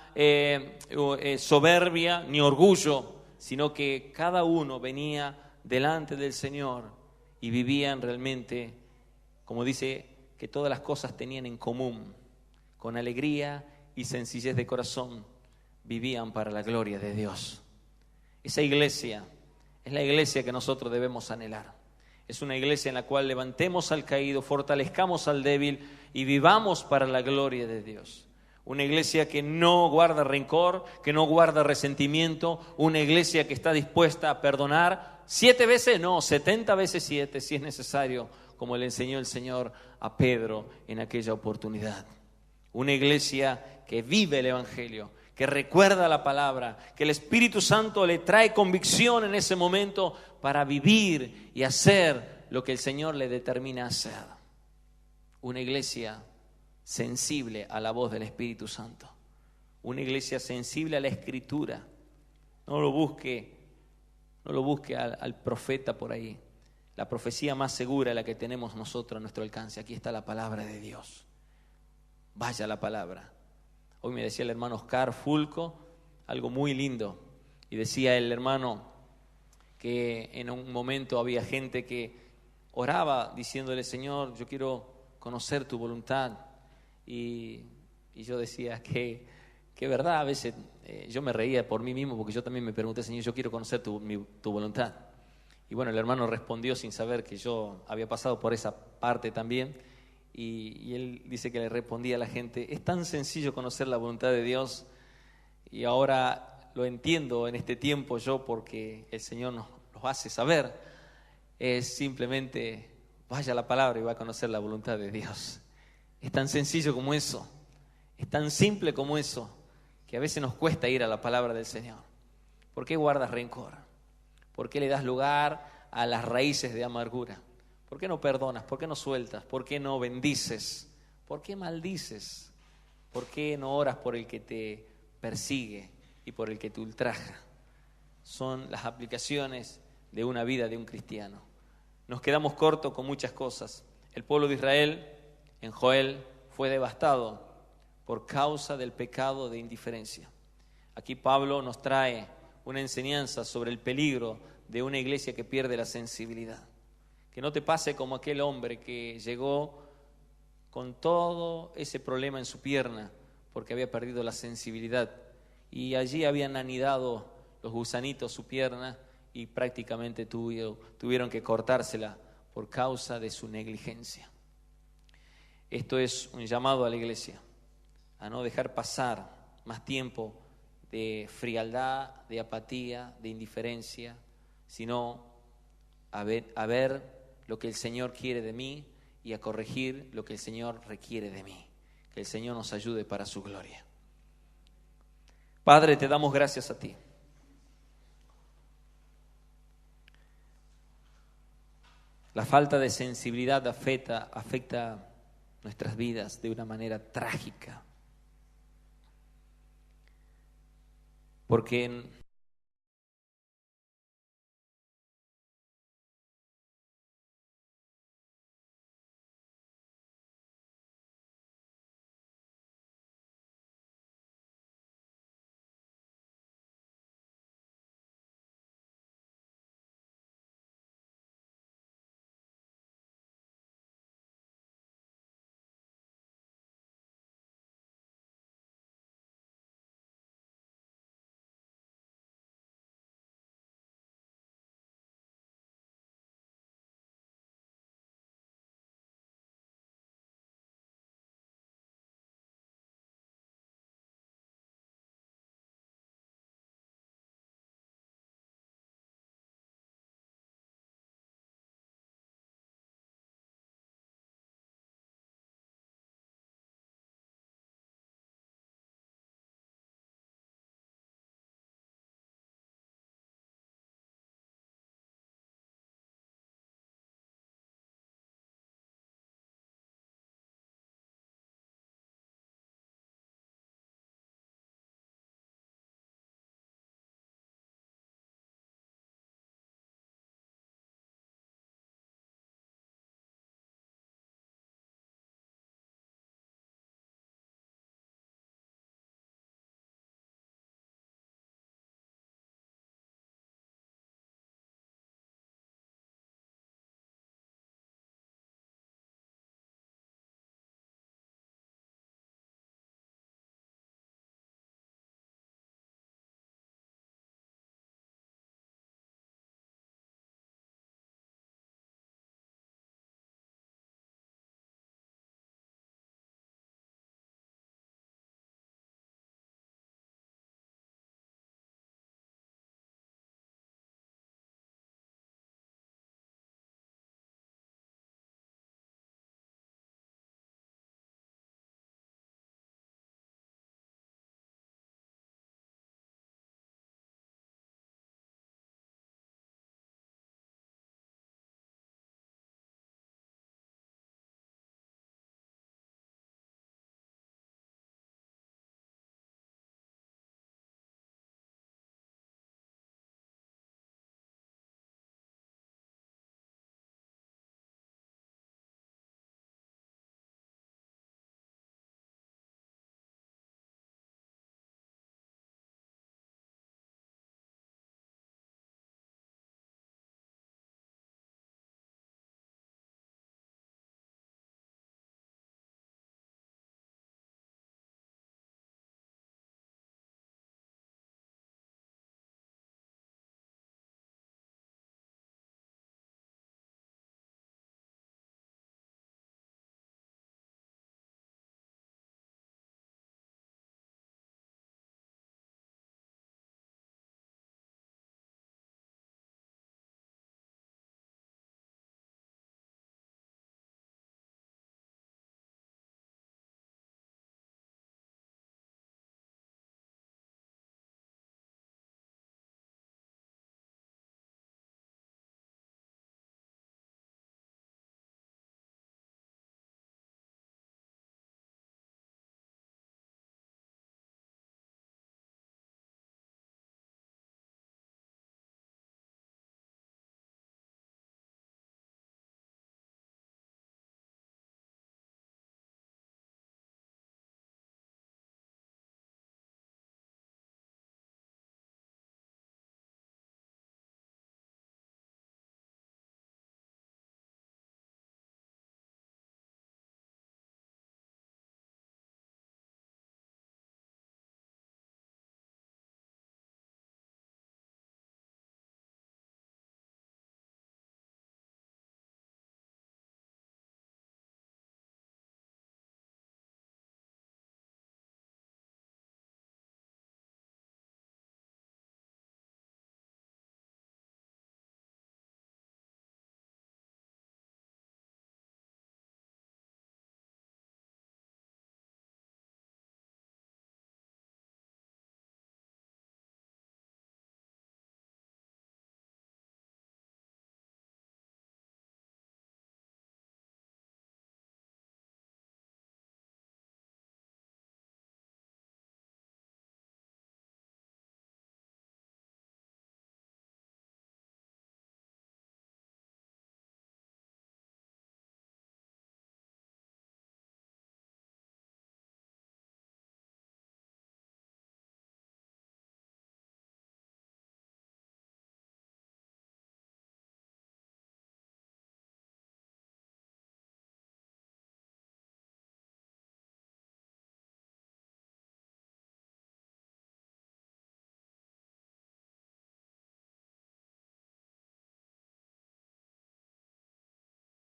soberbia ni orgullo, sino que cada uno venía delante del Señor y vivían realmente, como dice, que todas las cosas tenían en común, con alegría y sencillez de corazón, vivían para la gloria de Dios. Esa iglesia es la iglesia que nosotros debemos anhelar. Es una iglesia en la cual levantemos al caído, fortalezcamos al débil y vivamos para la gloria de Dios. Una iglesia que no guarda rencor, que no guarda resentimiento, una iglesia que está dispuesta a perdonar 7 veces, no, 70 veces 7 si es necesario, como le enseñó el Señor a Pedro en aquella oportunidad. Una iglesia que vive el Evangelio, que recuerda la palabra, que el Espíritu Santo le trae convicción en ese momento para vivir y hacer lo que el Señor le determina hacer. Una iglesia sensible a la voz del Espíritu Santo, una iglesia sensible a la Escritura. No lo busque al profeta por ahí. La profecía más segura es la que tenemos nosotros a nuestro alcance. Aquí está la palabra de Dios. Vaya la palabra. Hoy me decía el hermano Oscar Fulco algo muy lindo, y decía el hermano que en un momento había gente que oraba diciéndole: Señor, yo quiero conocer tu voluntad. Y yo decía que verdad, a veces yo me reía por mí mismo, porque yo también me pregunté: Señor, yo quiero conocer tu voluntad. Y bueno, el hermano respondió sin saber que yo había pasado por esa parte también. Y él dice que le respondía a la gente: es tan sencillo conocer la voluntad de Dios, y ahora lo entiendo en este tiempo yo, porque el Señor nos hace saber. Es simplemente vaya a la palabra y va a conocer la voluntad de Dios. Es tan sencillo como eso, es tan simple como eso, que a veces nos cuesta ir a la palabra del Señor. ¿Por qué guardas rencor? ¿Por qué le das lugar a las raíces de amargura? ¿Por qué no perdonas? ¿Por qué no sueltas? ¿Por qué no bendices? ¿Por qué maldices? ¿Por qué no oras por el que te persigue y por el que te ultraja? son las aplicaciones de una vida de un cristiano. Nos quedamos cortos con muchas cosas. El pueblo de Israel en Joel fue devastado por causa del pecado de indiferencia. Aquí Pablo nos trae una enseñanza sobre el peligro de una iglesia que pierde la sensibilidad. Que no te pase como aquel hombre que llegó con todo ese problema en su pierna porque había perdido la sensibilidad y allí habían anidado los gusanitos su pierna y prácticamente tuvieron que cortársela por causa de su negligencia. Esto es un llamado a la iglesia a no dejar pasar más tiempo de frialdad, de apatía, de indiferencia, sino a ver lo que el Señor quiere de mí y a corregir lo que el Señor requiere de mí. Que el Señor nos ayude para su gloria. Padre, te damos gracias a ti. La falta de sensibilidad afecta nuestras vidas de una manera trágica. Porque